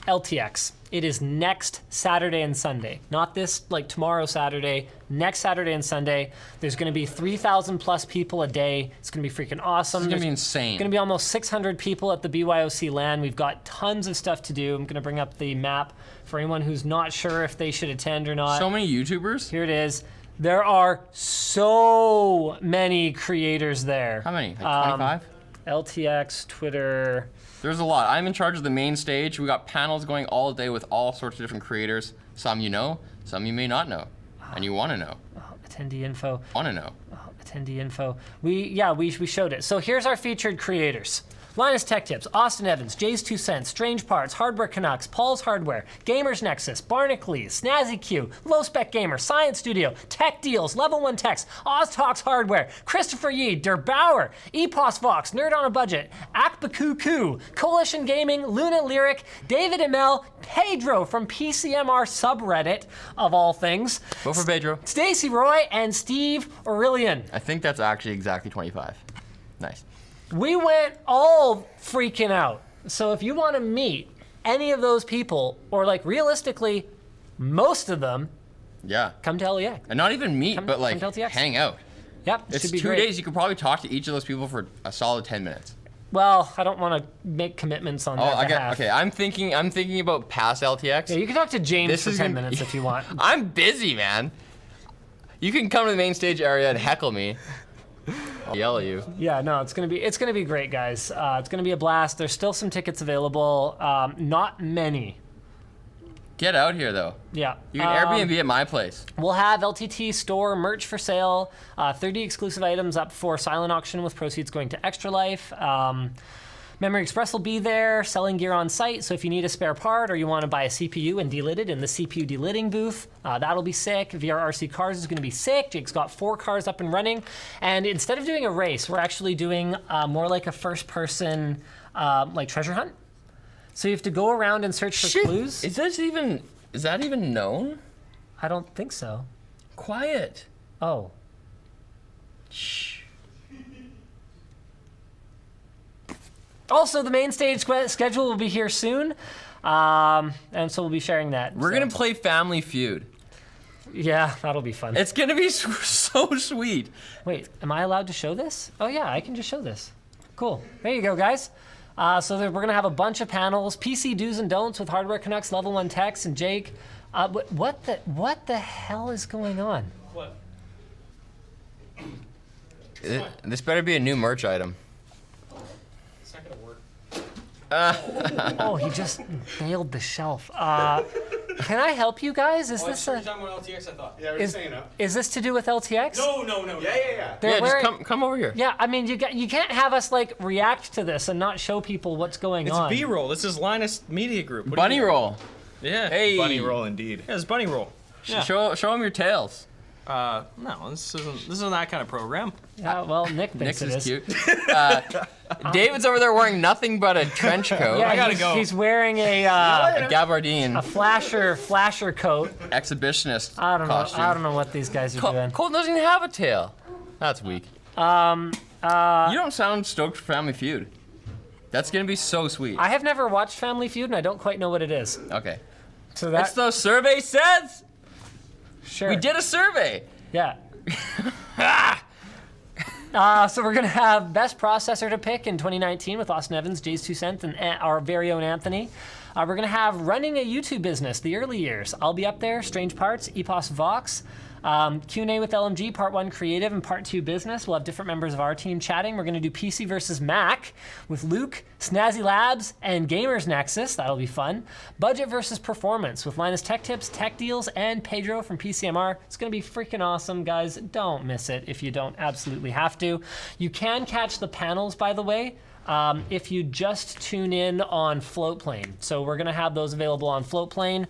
LTX. It is next Saturday and Sunday. Not this, like tomorrow Saturday, next Saturday and Sunday. There's gonna be 3,000 plus people a day. It's gonna be freaking awesome. It's gonna be insane. Gonna be almost 600 people at the BYOC LAN. We've got tons of stuff to do. I'm gonna bring up the map for anyone who's not sure if they should attend or not. So many YouTubers? Here it is. There are so many creators there. How many? Like 25? LTX, Twitter. There's a lot. I'm in charge of the main stage. We got panels going all day with all sorts of different creators. Some you know, some you may not know, and you want to know. Attendee info. Want to know? Attendee info. We showed it. So here's our featured creators. Linus Tech Tips, Austin Evans, Jay's 2 Cents, Strange Parts, Hardware Canucks, Paul's Hardware, Gamers Nexus, Barnacle, Snazzy Q, Low Spec Gamer, Science Studio, Tech Deals, Level 1 Techs, Oz Talks Hardware, Christopher Yee, Der Bauer, Epos Vox, Nerd on a Budget, Akbakuku, Coalition Gaming, Luna Lyric, David Emel, Pedro from PCMR subreddit, of all things. Vote for Pedro. Stacy Roy, and Steve Aurelian. I think that's actually exactly 25. Nice. We went all freaking out. So if you want to meet any of those people, or like realistically, most of them, Yeah. come to LEA. And not even meet, but like come to LTX. hang out. Yep, it It's should be 2 great. days. You could probably talk to each of those people for a solid 10 minutes. Well, I don't want to make commitments on Oh, that I behalf. got. Okay, I'm thinking about past LTX. Yeah, you can talk to James This for is 10 gonna- minutes if you want. I'm busy, man. You can come to the main stage area and heckle me. I'll yell at you. Yeah, no, it's gonna be great, guys. It's gonna be a blast. There's still some tickets available. Not many. Get out here, though. Yeah. You can Airbnb at my place. We'll have LTT store merch for sale, 30 exclusive items up for silent auction with proceeds going to Extra Life. Memory Express will be there, selling gear on site, so if you need a spare part or you want to buy a CPU and delit it in the CPU deliting booth, that'll be sick. VRRC Cars is going to be sick. Jake's got 4 cars up and running. And instead of doing a race, we're actually doing more like a first-person like treasure hunt. So you have to go around and search for clues. Is that even known? I don't think so. Quiet. Oh. Shh. Also, the main stage schedule will be here soon, and so we'll be sharing that. We're gonna play Family Feud. Yeah, that'll be fun. It's gonna be so sweet. Wait, am I allowed to show this? Oh yeah, I can just show this. Cool. There you go, guys. So we're gonna have a bunch of panels, PC do's and don'ts with Hardware Canucks, Level 1 Techs, and Jake. What the hell is going on? What? This better be a new merch item. It's not gonna work. Oh, he just nailed the shelf. Can I help you guys? Is this Talking about LTX, I thought. Yeah, we're is, saying no. is this to do with LTX? No. Yeah. They're Yeah, just wearing- come over here. Yeah, I mean, you can't have us like react to this and not show people what's going It's on. B-roll. This is Linus Media Group. What do Bunny you- roll. Yeah. Hey. Bunny roll indeed. Yeah, it's bunny roll. Yeah. Show them your tails. No, this isn't that kind of program. Yeah, well, Nick thinks Nick's it is is. cute. David's over there wearing nothing but a trench coat. Yeah, I gotta he's, go. he's wearing a A gabardine. flasher coat. Exhibitionist I don't know. costume. I don't know what these guys are doing. Colton doesn't even have a tail. That's weak. You don't sound stoked for Family Feud. That's gonna be so sweet. I have never watched Family Feud, and I don't quite know what it is. Okay. So That's that's the survey says. sure. We did a survey. Yeah. So we're gonna have best processor to pick in 2019 with Austin Evans, Jay's 2 Cents, and our very own Anthony. We're gonna have running a YouTube business, the early years. I'll be up there. Strange Parts, Epos Vox. Q&A with LMG, Part 1 Creative and Part 2 Business. We'll have different members of our team chatting. We're going to do PC versus Mac with Luke, Snazzy Labs, and Gamers Nexus. That'll be fun. Budget versus Performance with Linus Tech Tips, Tech Deals, and Pedro from PCMR. It's going to be freaking awesome, guys. Don't miss it if you don't absolutely have to. You can catch the panels, by the way, if you just tune in on Floatplane. So we're going to have those available on Floatplane.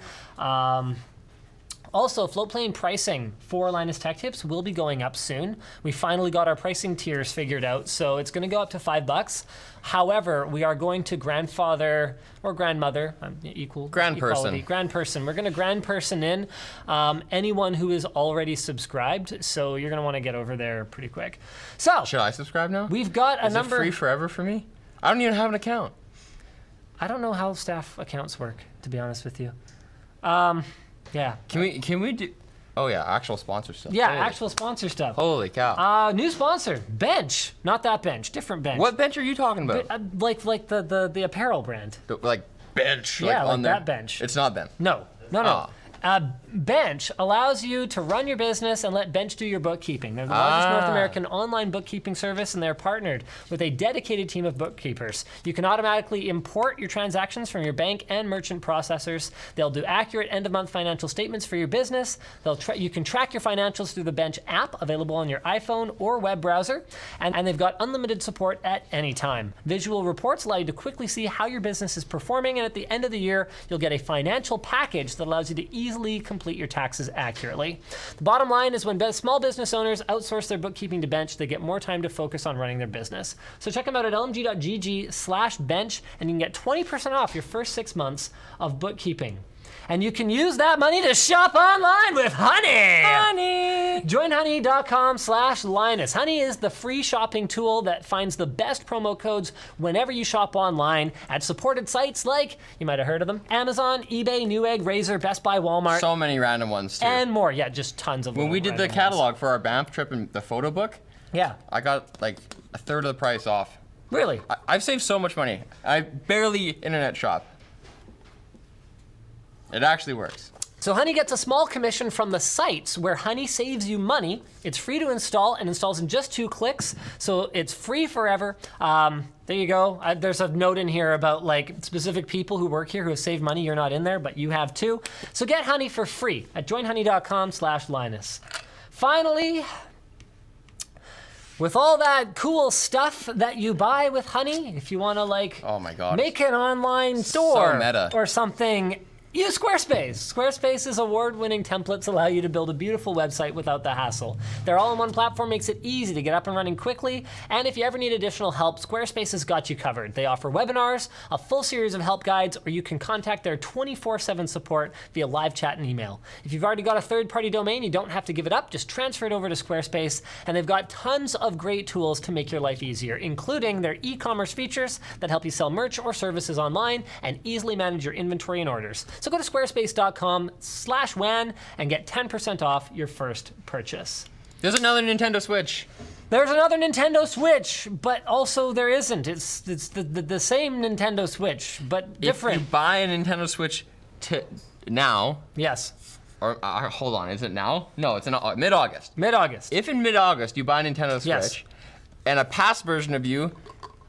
Also, Floatplane pricing for Linus Tech Tips will be going up soon. We finally got our pricing tiers figured out, so it's going to go up to $5. However, we are going to grandfather or grandmother, Grandperson. equality, grandperson. We're going to grandperson in anyone who is already subscribed, so you're going to want to get over there pretty quick. So, Should I subscribe now? we've got a Is number. it free forever for me? I don't even have an account. I don't know how staff accounts work, to be honest with you. Yeah. Can we do? Oh yeah, actual sponsor stuff. Yeah, Holy. actual sponsor stuff. Holy cow. New sponsor, Bench. Not that Bench, different Bench. What bench are you talking about? Like the apparel brand. Like bench. Yeah, like there. that bench. It's not them. No. Oh. Bench allows you to run your business and let Bench do your bookkeeping. They're the largest North American online bookkeeping service, and they're partnered with a dedicated team of bookkeepers. You can automatically import your transactions from your bank and merchant processors. They'll do accurate end-of-month financial statements for your business. You can track your financials through the Bench app, available on your iPhone or web browser, and they've got unlimited support at any time. Visual reports allow you to quickly see how your business is performing, and at the end of the year, you'll get a financial package that allows you to easily complete your taxes accurately. The bottom line is when small business owners outsource their bookkeeping to Bench, they get more time to focus on running their business. So check them out at lmg.gg/bench, and you can get 20% off your first 6 months of bookkeeping. And you can use that money to shop online with Honey. Join honey.com/Linus. Honey is the free shopping tool that finds the best promo codes whenever you shop online at supported sites like, you might have heard of them, Amazon, eBay, Newegg, Razor, Best Buy, Walmart, So many random ones too. and more. Yeah, just tons of them. When we did the catalog for our Banff trip and the photo book, Yeah, I got like a third of the price off. really. I've saved so much money. I barely internet shop. It actually works. So Honey gets a small commission from the sites where Honey saves you money. It's free to install and installs in just 2 clicks, so it's free forever. There you go. There's a note in here about like specific people who work here who have saved money. You're not in there, but you have too. So get Honey for free at joinhoney.com/Linus. Finally, with all that cool stuff that you buy with Honey, if you want to like Oh my god. make an online store meta. or something, use Squarespace. Squarespace's award-winning templates allow you to build a beautiful website without the hassle. Their all-in-one platform makes it easy to get up and running quickly, and if you ever need additional help, Squarespace has got you covered. They offer webinars, a full series of help guides, or you can contact their 24/7 support via live chat and email. If you've already got a third-party domain, you don't have to give it up, just transfer it over to Squarespace, and they've got tons of great tools to make your life easier, including their e-commerce features that help you sell merch or services online and easily manage your inventory and orders. So go to squarespace.com/WAN and get 10% off your first purchase. There's another Nintendo Switch. There's another Nintendo Switch, but also there isn't. It's the same Nintendo Switch, but different. If you buy a Nintendo Switch now, Yes, or hold on, is it now? No, it's in mid-August. mid-August. If in mid-August you buy a Nintendo Switch, Yes. and a past version of you,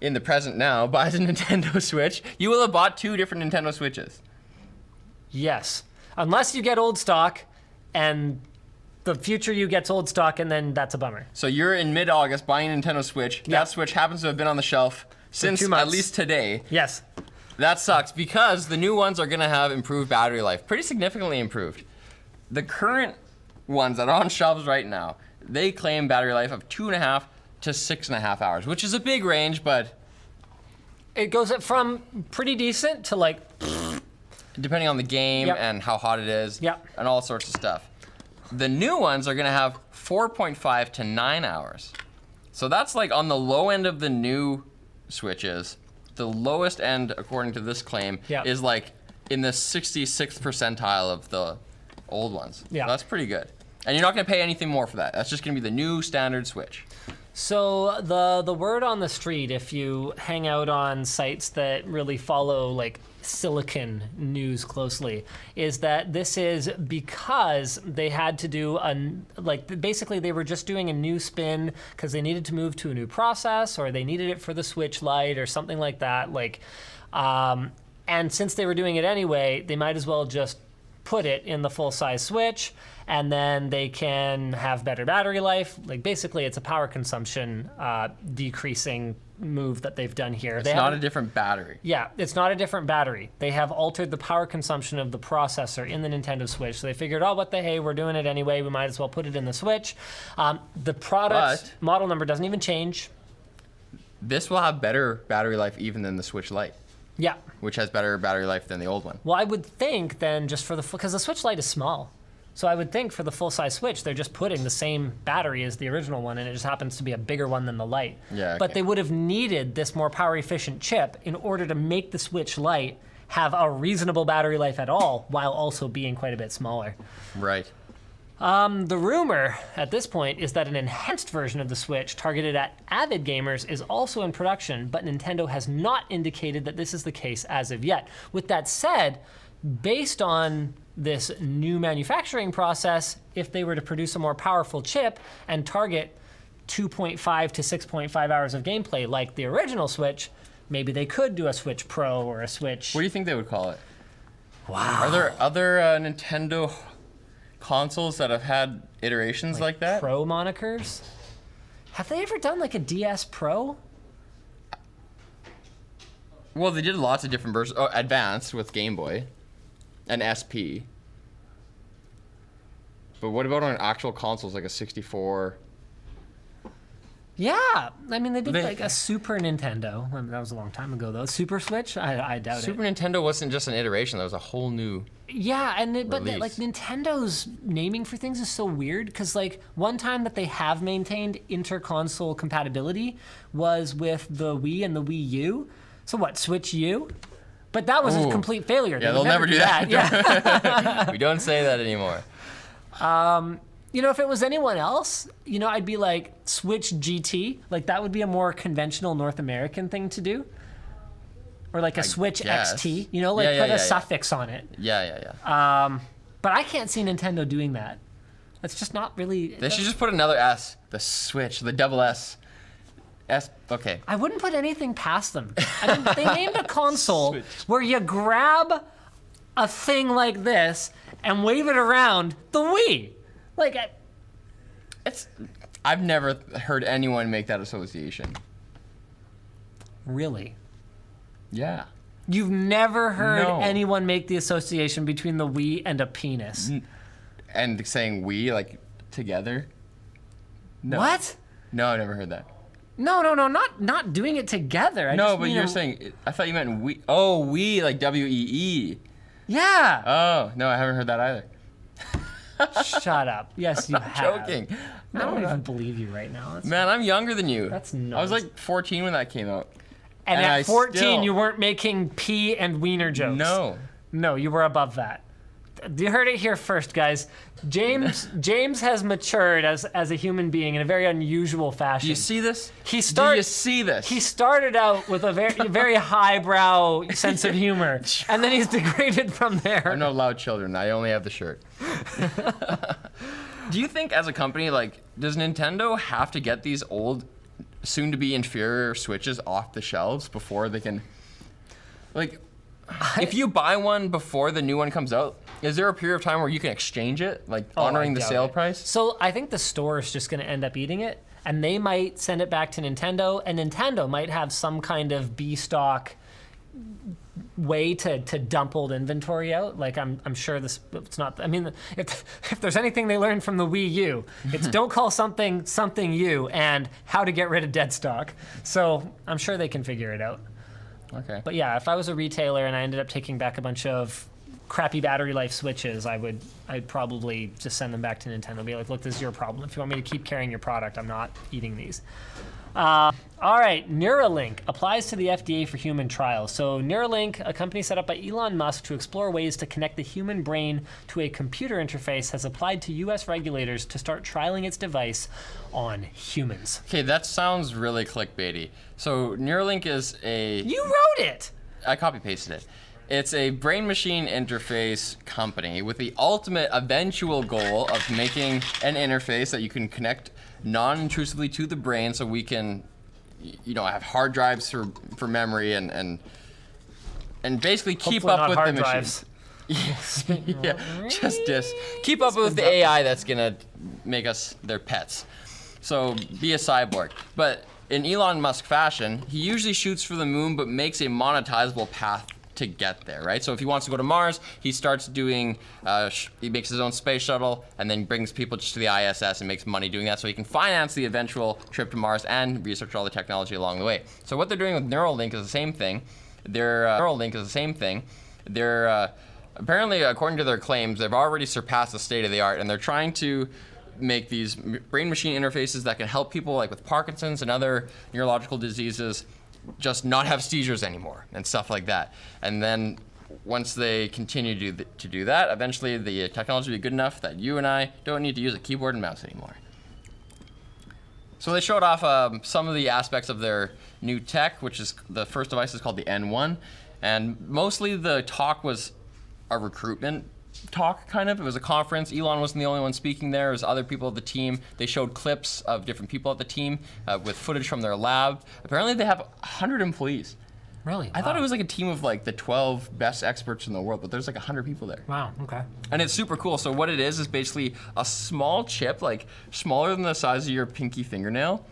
in the present now, buys a Nintendo Switch, you will have bought 2 different Nintendo Switches. Yes, unless you get old stock, and the future you gets old stock, and then that's a bummer. So you're in mid-August buying a Nintendo Switch. Yeah. That Switch happens to have been on the shelf since 2 months. at least today. Yes. That sucks because the new ones are gonna have improved battery life, pretty significantly improved. The current ones that are on shelves right now, they claim battery life of 2.5 to 6.5 hours, which is a big range, but It goes from pretty decent to like, depending on the game Yep. and how hot it is, Yep. and all sorts of stuff. The new ones are gonna have 4.5 to 9 hours. So that's like on the low end of the new Switches. The lowest end, according to this claim, Yep. is like in the 66th percentile of the old ones. Yeah. So that's pretty good. And you're not gonna pay anything more for that. That's just gonna be the new standard Switch. So the word on the street, if you hang out on sites that really follow like silicon news closely, is that this is because they had to do basically they were just doing a new spin because they needed to move to a new process, or they needed it for the Switch Lite or something like that. And since they were doing it anyway, they might as well just put it in the full-size Switch, and then they can have better battery life. Like basically, it's a power consumption decreasing move that they've done here. It's not a different battery. Yeah, it's not a different battery. They have altered the power consumption of the processor in the Nintendo Switch. So they figured, oh, what the hey, we're doing it anyway. We might as well put it in the Switch. The product model number doesn't even change. This will have better battery life even than the Switch Lite, Yeah. which has better battery life than the old one. Well, I would think then just for because the Switch Lite is small. So I would think for the full-size Switch, they're just putting the same battery as the original one, and it just happens to be a bigger one than the Lite. Yeah, But okay. they would have needed this more power-efficient chip in order to make the Switch Lite have a reasonable battery life at all, while also being quite a bit smaller. Right. The rumor at this point is that an enhanced version of the Switch targeted at avid gamers is also in production, but Nintendo has not indicated that this is the case as of yet. With that said, based on this new manufacturing process, if they were to produce a more powerful chip and target 2.5 to 6.5 hours of gameplay like the original Switch, maybe they could do a Switch Pro or a Switch. What do you think they would call it? Wow. Are there other Nintendo consoles that have had iterations like that? Pro monikers? Have they ever done like a DS Pro? Well, they did lots of different versions. Oh, Advanced with Game Boy and SP. But what about on actual consoles like a 64? Yeah, I mean they did like a Super Nintendo. That was a long time ago though. Super Switch? I doubt Super it. Nintendo wasn't just an iteration. That was a whole new. Yeah, and but release. like Nintendo's naming for things is so weird because like one time that they have maintained inter-console compatibility was with the Wii and the Wii U. So what, Switch U? But that was a complete failure. Yeah, They they'll would never do that. Yeah. We don't say that anymore. You know, if it was anyone else, you know, I'd be like Switch GT. Like that would be a more conventional North American thing to do. Or like a Switch guess. XT, you know, like put a suffix on it. Yeah. But I can't see Nintendo doing that. That's just not really. They should just put another S. The Switch, the double S. S. Okay. I wouldn't put anything past them. I mean, they named a console where you grab a thing like this and wave it around the Wii. Like, I've never heard anyone make that association. really? Yeah. You've never heard No. anyone make the association between the Wii and a penis? And saying we like together. No. What? No, I never heard that. No, not doing it together. I No, just but mean you're saying. I thought you meant we. Oh, we like WEE. Yeah. Oh no, I haven't heard that either. Shut up. Yes, you have. Joking. I don't even believe you right now. That's, Man, I'm younger than you. That's I nuts. was like 14 when that came out. and and I at 14, still- you weren't making pee and wiener jokes. No. No, you were above that. You heard it here first, guys. James has matured as a human being in a very unusual fashion. Do you see this? He Do you see this? He started out with a very highbrow sense of humor, and then he's degraded from there. I'm not allowed children. I only have the shirt. Do you think, as a company, like, does Nintendo have to get these old, soon-to-be inferior Switches off the shelves before they can, like, if you buy one before the new one comes out, is there a period of time where you can exchange it, like honoring the I doubt sale it. price? So I think the store is just going to end up eating it, and they might send it back to Nintendo, and Nintendo might have some kind of B stock way to dump old inventory out. Like I'm sure it's not. I mean, if there's anything they learned from the Wii U, it's don't call something U and how to get rid of dead stock. So I'm sure they can figure it out. Okay. But yeah, if I was a retailer and I ended up taking back a bunch of crappy battery life Switches, I'd probably just send them back to Nintendo. Be like, look, this is your problem. If you want me to keep carrying your product, I'm not eating these. All right, Neuralink applies to the FDA for human trials. So Neuralink, a company set up by Elon Musk to explore ways to connect the human brain to a computer interface, has applied to U.S. regulators to start trialing its device on humans. Okay, that sounds really clickbaity. So Neuralink is a... You wrote it! I copy-pasted it. It's a brain-machine interface company with the ultimate eventual goal of making an interface that you can connect non-intrusively to the brain, so we can, have hard drives for memory and basically keep Hopefully up not with hard the drives. machine. Yeah, just keep up with the AI that's gonna make us their pets. So be a cyborg. But in Elon Musk fashion, he usually shoots for the moon, but makes a monetizable path to get there, right? So if he wants to go to Mars, he starts doing, he makes his own space shuttle and then brings people just to the ISS and makes money doing that so he can finance the eventual trip to Mars and research all the technology along the way. So what they're doing with Neuralink is the same thing. They're apparently, according to their claims, they've already surpassed the state of the art, and they're trying to make these brain-machine interfaces that can help people like with Parkinson's and other neurological diseases just not have seizures anymore and stuff like that. And then once they continue to do that, eventually the technology will be good enough that you and I don't need to use a keyboard and mouse anymore. So they showed off some of the aspects of their new tech, which is the first device is called the N1. And mostly the talk was a recruitment talk, kind of. It was a conference. Elon wasn't the only one speaking there. It was other people of the team. They showed clips of different people at the team with footage from their lab. Apparently they have 100 employees. Really? I thought it was like a team of like the 12 best experts in the world, but there's like 100 people there. Wow, okay. And it's super cool. So what it is basically a small chip, like smaller than the size of your pinky fingernail.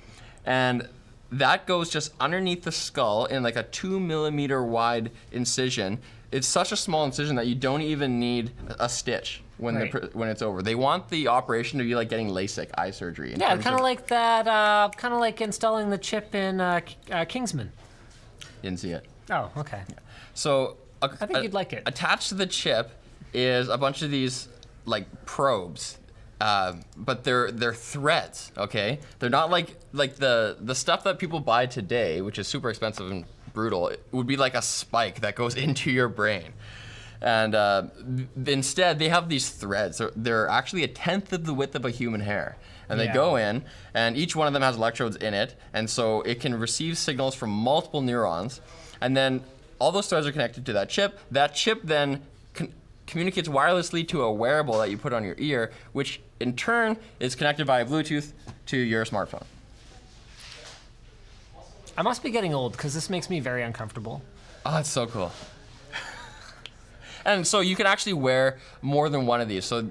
And that goes just underneath the skull in like a 2 millimeter wide incision. It's such a small incision that you don't even need a stitch when when it's over. They want the operation to be like getting LASIK eye surgery. Yeah, kind of like that, kind of like installing the chip in Kingsman. Didn't see it. Oh, okay. So I think you'd like it. Attached to the chip is a bunch of these like probes, but they're threads. Okay, they're not like the stuff that people buy today, which is super expensive and brutal. It would be like a spike that goes into your brain. And instead, they have these threads. They're actually 1/10 of the width of a human hair. And they go in, and each one of them has electrodes in it, and so it can receive signals from multiple neurons, and then all those threads are connected to that chip. That chip then communicates wirelessly to a wearable that you put on your ear, which in turn is connected via Bluetooth to your smartphone. I must be getting old because this makes me very uncomfortable. Oh, that's so cool. And so you can actually wear more than one of these. So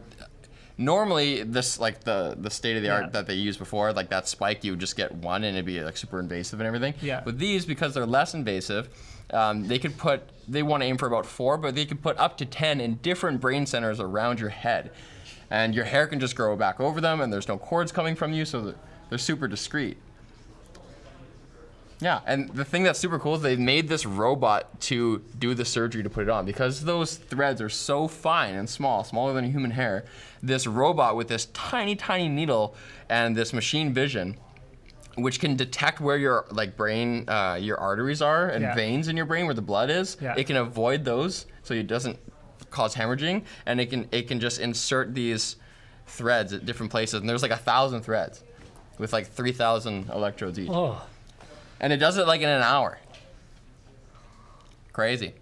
normally, this like the state of the art that they used before, like that spike, you would just get one and it'd be like super invasive and everything. Yeah. With these, because they're less invasive, they want to aim for about 4, but they could put up to 10 in different brain centers around your head. And your hair can just grow back over them, and there's no cords coming from you, so they're super discreet. Yeah, and the thing that's super cool is they made this robot to do the surgery to put it on. Because those threads are so fine and small, smaller than a human hair, this robot with this tiny, tiny needle and this machine vision, which can detect where your like brain, your arteries are and veins in your brain where the blood is, it can avoid those so it doesn't cause hemorrhaging, and it can just insert these threads at different places, and there's like 1,000 threads with like 3,000 electrodes each. Oh. And it does it like in an hour. Crazy.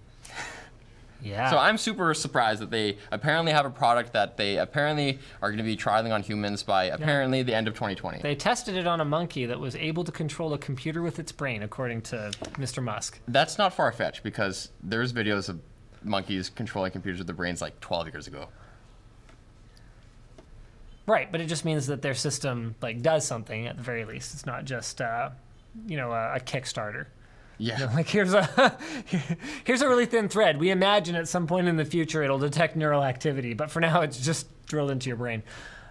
Yeah. So I'm super surprised that they apparently have a product that they apparently are going to be trialing on humans by apparently the end of 2020. They tested it on a monkey that was able to control a computer with its brain, according to Mr. Musk. That's not far-fetched because there's videos of monkeys controlling computers with their brains like 12 years ago. Right, but it just means that their system like does something at the very least. It's not just a Kickstarter. Yeah. You know, like here's a really thin thread. We imagine at some point in the future it'll detect neural activity, but for now it's just drilled into your brain.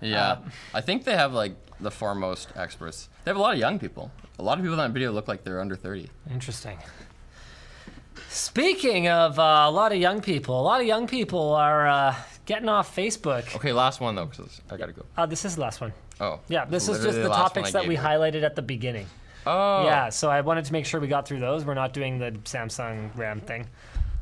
Yeah. I think they have like the foremost experts. They have a lot of young people. A lot of people in that video look like they're under 30. Interesting. Speaking of a lot of young people are getting off Facebook. Okay, last one though, because I gotta go. This is the last one. Oh. Yeah, this is literally just the last one topics I that gave we you. highlighted at the beginning. Oh. Yeah, so I wanted to make sure we got through those. We're not doing the Samsung RAM thing.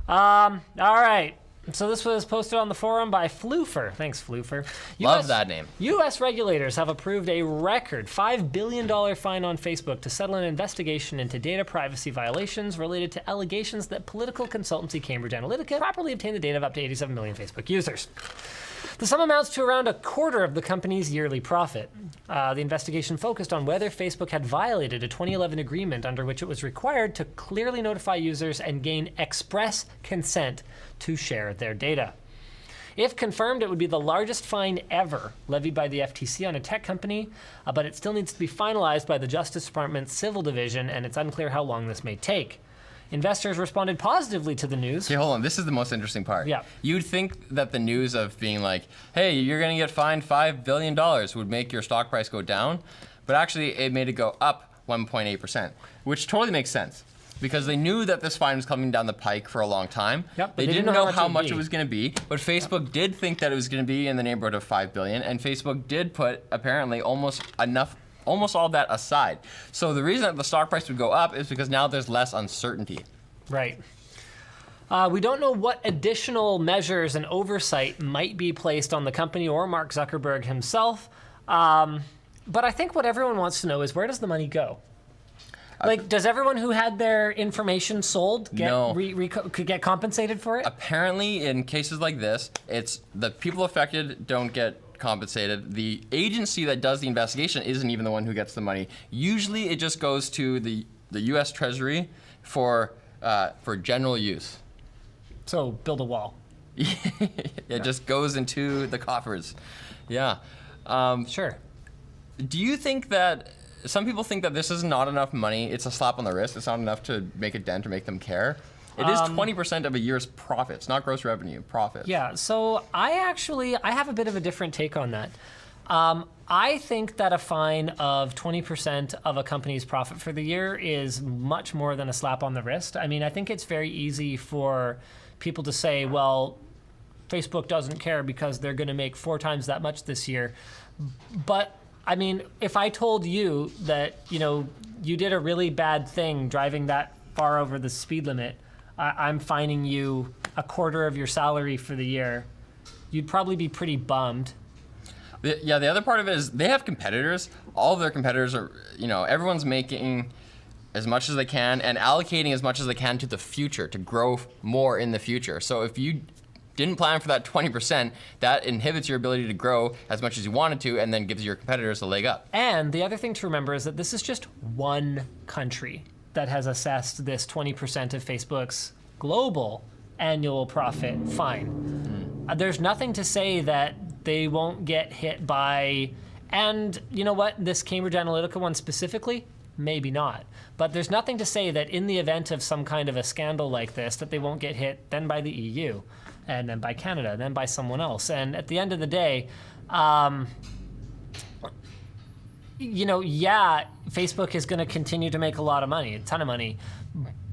All right. So this was posted on the forum by Floofer. Thanks, Floofer. Love that name. U.S. regulators have approved a record $5 billion fine on Facebook to settle an investigation into data privacy violations related to allegations that political consultancy Cambridge Analytica improperly obtained the data of up to 87 million Facebook users. The sum amounts to around a quarter of the company's yearly profit. The investigation focused on whether Facebook had violated a 2011 agreement under which it was required to clearly notify users and gain express consent to share their data. If confirmed, it would be the largest fine ever levied by the FTC on a tech company, but it still needs to be finalized by the Justice Department's Civil Division, and it's unclear how long this may take. Investors responded positively to the news. Okay, hold on. This is the most interesting part. Yeah. You'd think that the news of being like, hey, you're going to get fined $5 billion would make your stock price go down, but actually it made it go up 1.8%, which totally makes sense. Because they knew that this fine was coming down the pike for a long time. Yep, they didn't know how much it was going to be, but Facebook did think that it was going to be in the neighborhood of $5 billion, and Facebook did put apparently almost all of that aside. So the reason that the stock price would go up is because now there's less uncertainty. Right. We don't know what additional measures and oversight might be placed on the company or Mark Zuckerberg himself. But I think what everyone wants to know is, where does the money go? Like, does everyone who had their information sold get No. could get compensated for it? Apparently, in cases like this, it's the people affected don't get compensated. The agency that does the investigation isn't even the one who gets the money. Usually, it just goes to the U.S. Treasury for general use. So build a wall. It just goes into the coffers. Yeah. Sure. Do you think that some people think that this is not enough money? It's a slap on the wrist. It's not enough to make a dent or make them care. It is 20% of a year's profits, not gross revenue, profits. Yeah, so I have a bit of a different take on that. I think that a fine of 20% of a company's profit for the year is much more than a slap on the wrist. I mean, I think it's very easy for people to say, well, Facebook doesn't care because they're going to make 4 times that much this year. But I mean, if I told you that, you did a really bad thing driving that far over the speed limit, I'm fining you a quarter of your salary for the year, you'd probably be pretty bummed. The other part of it is they have competitors. All of their competitors are, everyone's making as much as they can and allocating as much as they can to the future, to grow more in the future. So if you didn't plan for that 20%, that inhibits your ability to grow as much as you wanted to, and then gives your competitors a leg up. And the other thing to remember is that this is just one country that has assessed this 20% of Facebook's global annual profit fine. There's nothing to say that they won't get hit by, and you know what, this Cambridge Analytica one specifically, maybe not. But there's nothing to say that in the event of some kind of a scandal like this, that they won't get hit then by the EU, and then by Canada, and then by someone else. And at the end of the day, Facebook is going to continue to make a lot of money, a ton of money,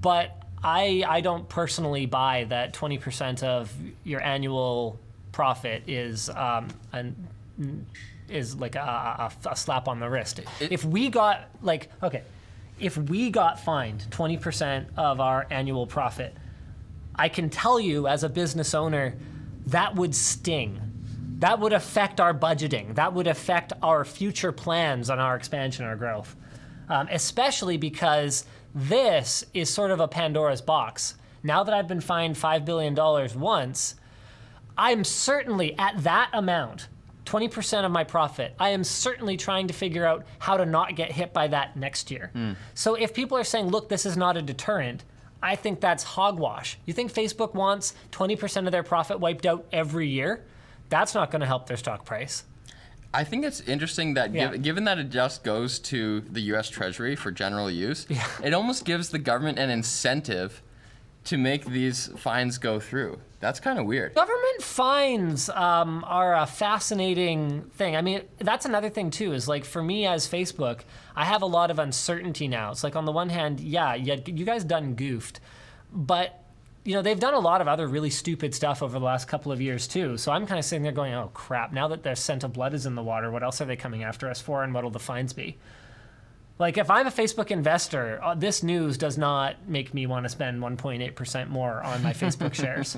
but I don't personally buy that 20% of your annual profit is like a slap on the wrist. If we got fined 20% of our annual profit, I can tell you as a business owner, that would sting. That would affect our budgeting. That would affect our future plans on our expansion or growth, especially because this is sort of a Pandora's box. Now that I've been fined $5 billion once, I'm certainly at that amount, 20% of my profit, I am certainly trying to figure out how to not get hit by that next year. So if people are saying, look, this is not a deterrent, I think that's hogwash. You think Facebook wants 20% of their profit wiped out every year? That's not going to help their stock price. I think it's interesting that given that it just goes to the U.S. Treasury for general use, it almost gives the government an incentive to make these fines go through. That's kind of weird. Government fines are a fascinating thing. I mean, that's another thing too, is like for me as Facebook, I have a lot of uncertainty now. It's like on the one hand, you guys done goofed, but they've done a lot of other really stupid stuff over the last couple of years too. So I'm kind of sitting there going, oh crap, now that their scent of blood is in the water, what else are they coming after us for, and what'll the fines be? Like, if I'm a Facebook investor, this news does not make me want to spend 1.8% more on my Facebook shares.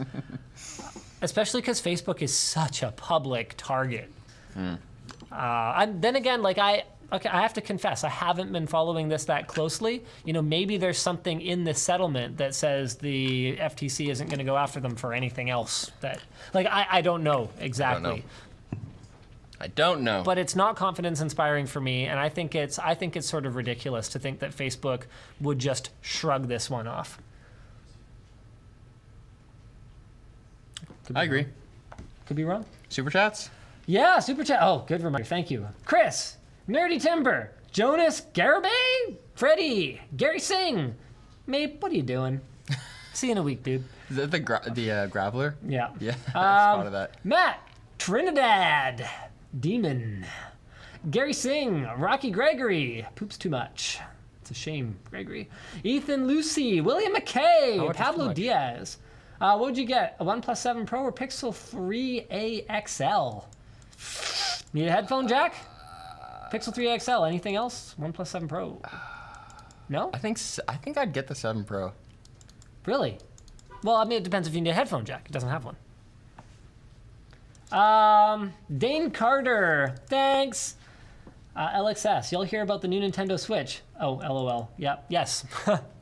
Especially because Facebook is such a public target. Then again, I have to confess, I haven't been following this that closely. Maybe there's something in this settlement that says the FTC isn't going to go after them for anything else. I don't know exactly. I don't know. But it's not confidence inspiring for me, and I think it's sort of ridiculous to think that Facebook would just shrug this one off. I agree. Could be wrong. Super chats? Yeah, super chat. Oh, good reminder. Thank you. Chris, Nerdy Timber, Jonas Garibay, Freddie, Gary Singh. Mape, what are you doing? See you in a week, dude. Is that the Graveler? Yeah. Yeah, I spotted that. Matt, Trinidad, Demon, Gary Singh, Rocky Gregory, poops too much. It's a shame, Gregory. Ethan Lucy, William McKay, Pablo Diaz. What would you get? A OnePlus 7 Pro or Pixel 3a XL? Need a headphone jack? Pixel 3a XL. Anything else? OnePlus 7 Pro. No? I think I'd get the 7 Pro. Really? Well, I mean, it depends if you need a headphone jack. It doesn't have one. Dane Carter, thanks. LXS, you'll hear about the new Nintendo Switch. Oh, LOL. Yep. Yes.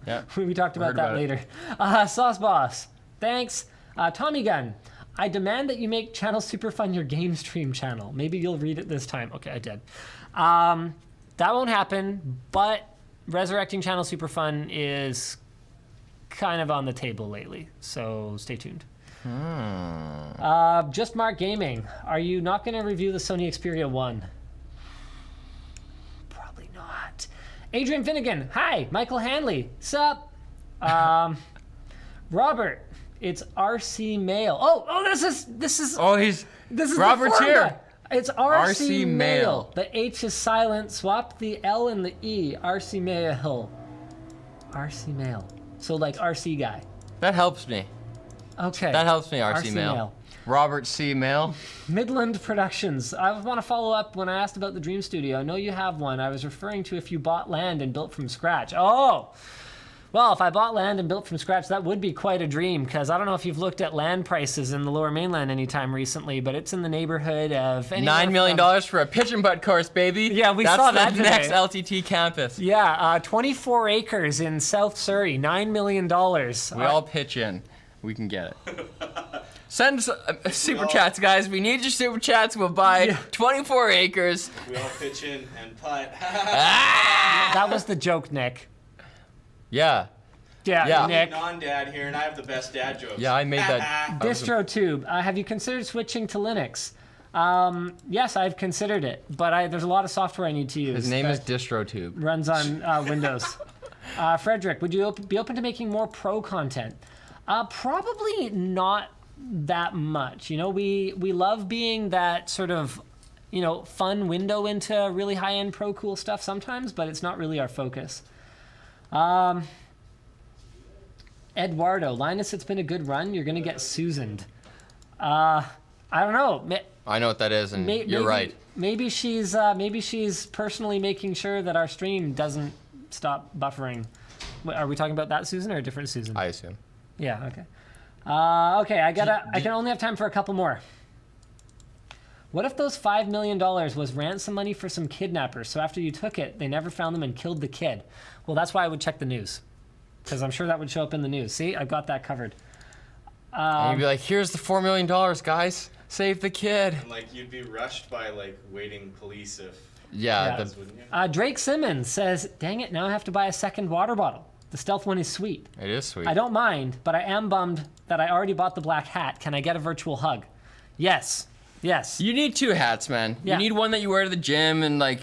Yeah. We talked about Heard that about it. later. Sauce Boss, thanks. Tommy Gun, I demand that you make Channel Superfun your game stream channel. Maybe you'll read it this time. Okay, I did. That won't happen, but resurrecting Channel Superfun is kind of on the table lately, so stay tuned. Just Mark Gaming, are you not going to review the Sony Xperia 1? Probably not. Adrian Finnegan, hi. Michael Hanley, sup? Robert, it's RC Mail. Oh, this is Oh, this is Robert's the forum here. guy. It's RC, RC Mail. Mail. The H is silent. Swap the L and the E. RC Mail. RC Mail. So like RC guy. That helps me. Okay. That helps me, RC Mail. Robert C. Mail. Midland Productions. I want to follow up when I asked about the Dream Studio. I know you have one. I was referring to if you bought land and built from scratch. Oh! Well, if I bought land and built from scratch, that would be quite a dream, because I don't know if you've looked at land prices in the Lower Mainland anytime recently, but it's in the neighborhood of... $9 million for a pitch and putt course, baby. Yeah, we saw that That's the next today. LTT campus. Yeah, 24 acres in South Surrey, $9 million. We all pitch in. We can get it. Send us super chats, guys. We need your super chats. We'll buy 24 acres. We all pitch in and putt. That was the joke, Nick. Yeah. Yeah, Nick. Non-dad here, and I have the best dad jokes. Yeah, I made that. DistroTube, have you considered switching to Linux? Yes, I've considered it, but there's a lot of software I need to use. His name is that DistroTube. runs on Windows. Frederick, would you be open to making more pro content? Probably not that much. You know, we love being that sort of, you know, fun window into really high-end pro cool stuff sometimes, but it's not really our focus. Eduardo, Linus, it's been a good run. You're gonna get Susaned. I don't know. I know what that is, and you're right. Maybe she's personally making sure that our stream doesn't stop buffering. Are we talking about that Susan or a different Susan? I assume. Yeah. Okay. Okay. I can only have time for a couple more. What if those $5 million was ransom money for some kidnappers? So after you took it, they never found them and killed the kid. Well, that's why I would check the news, because I'm sure that would show up in the news. See, I've got that covered. And you'd be like, here's the $4 million, guys. Save the kid. And, like, you'd be rushed by, like, waiting police if... Yeah. Yeah. wouldn't you? Drake Simmons says, dang it, now I have to buy a second water bottle. The stealth one is sweet. It is sweet. I don't mind, but I am bummed that I already bought the black hat. Can I get a virtual hug? Yes. Yes. You need two hats, man. Yeah. You need one that you wear to the gym and like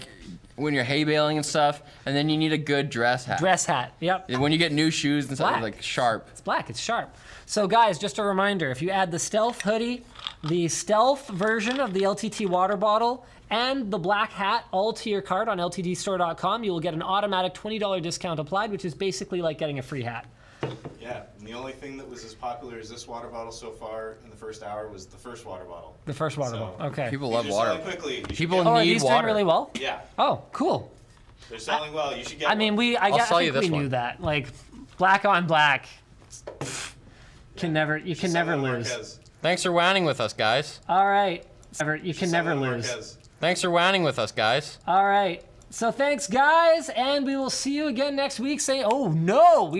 when you're hay baling and stuff, and then you need a good dress hat. Dress hat. Yep. And when you get new shoes and stuff, Black. like sharp. It's black. It's sharp. So guys, just a reminder, if you add the stealth hoodie, the stealth version of the LTT water bottle, and the black hat all to your cart on ltdstore.com, you will get an automatic $20 discount applied, which is basically like getting a free hat. Yeah, and the only thing that was as popular as this water bottle so far in the first hour was the first water bottle. The first water So- bottle. Okay. People These love are water. selling quickly. You should People get Oh, are need these water. doing really well? Yeah, Oh, cool. they're selling well. You should get I mean, one. I sell you think we this knew one. that. Like, black on black. You can never Sell one lose. Marquez. Thanks for WANing with us, guys. All right. You can Sell never one lose. Marquez. Thanks for WANing with us, guys. All right. So thanks, guys, and we will see you again next week. We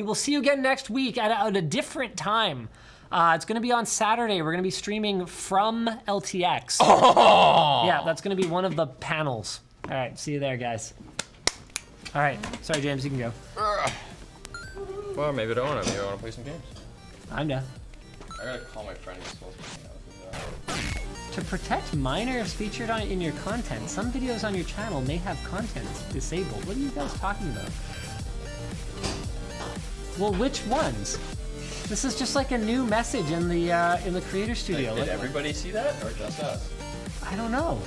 will see you again next week at a different time. It's going to be on Saturday. We're going to be streaming from LTX. Oh! Yeah, that's going to be one of the panels. All right, see you there, guys. All right. Sorry, James, you can go. Well, maybe I don't want to. Maybe I want to play some games. I'm done. I gotta call my friend who's supposed to be hanging out. To protect minors featured in your content, some videos on your channel may have content disabled. What are you guys talking about? Well, which ones? This is just like a new message in the Creator Studio. Did everybody see that, or just us? I don't know.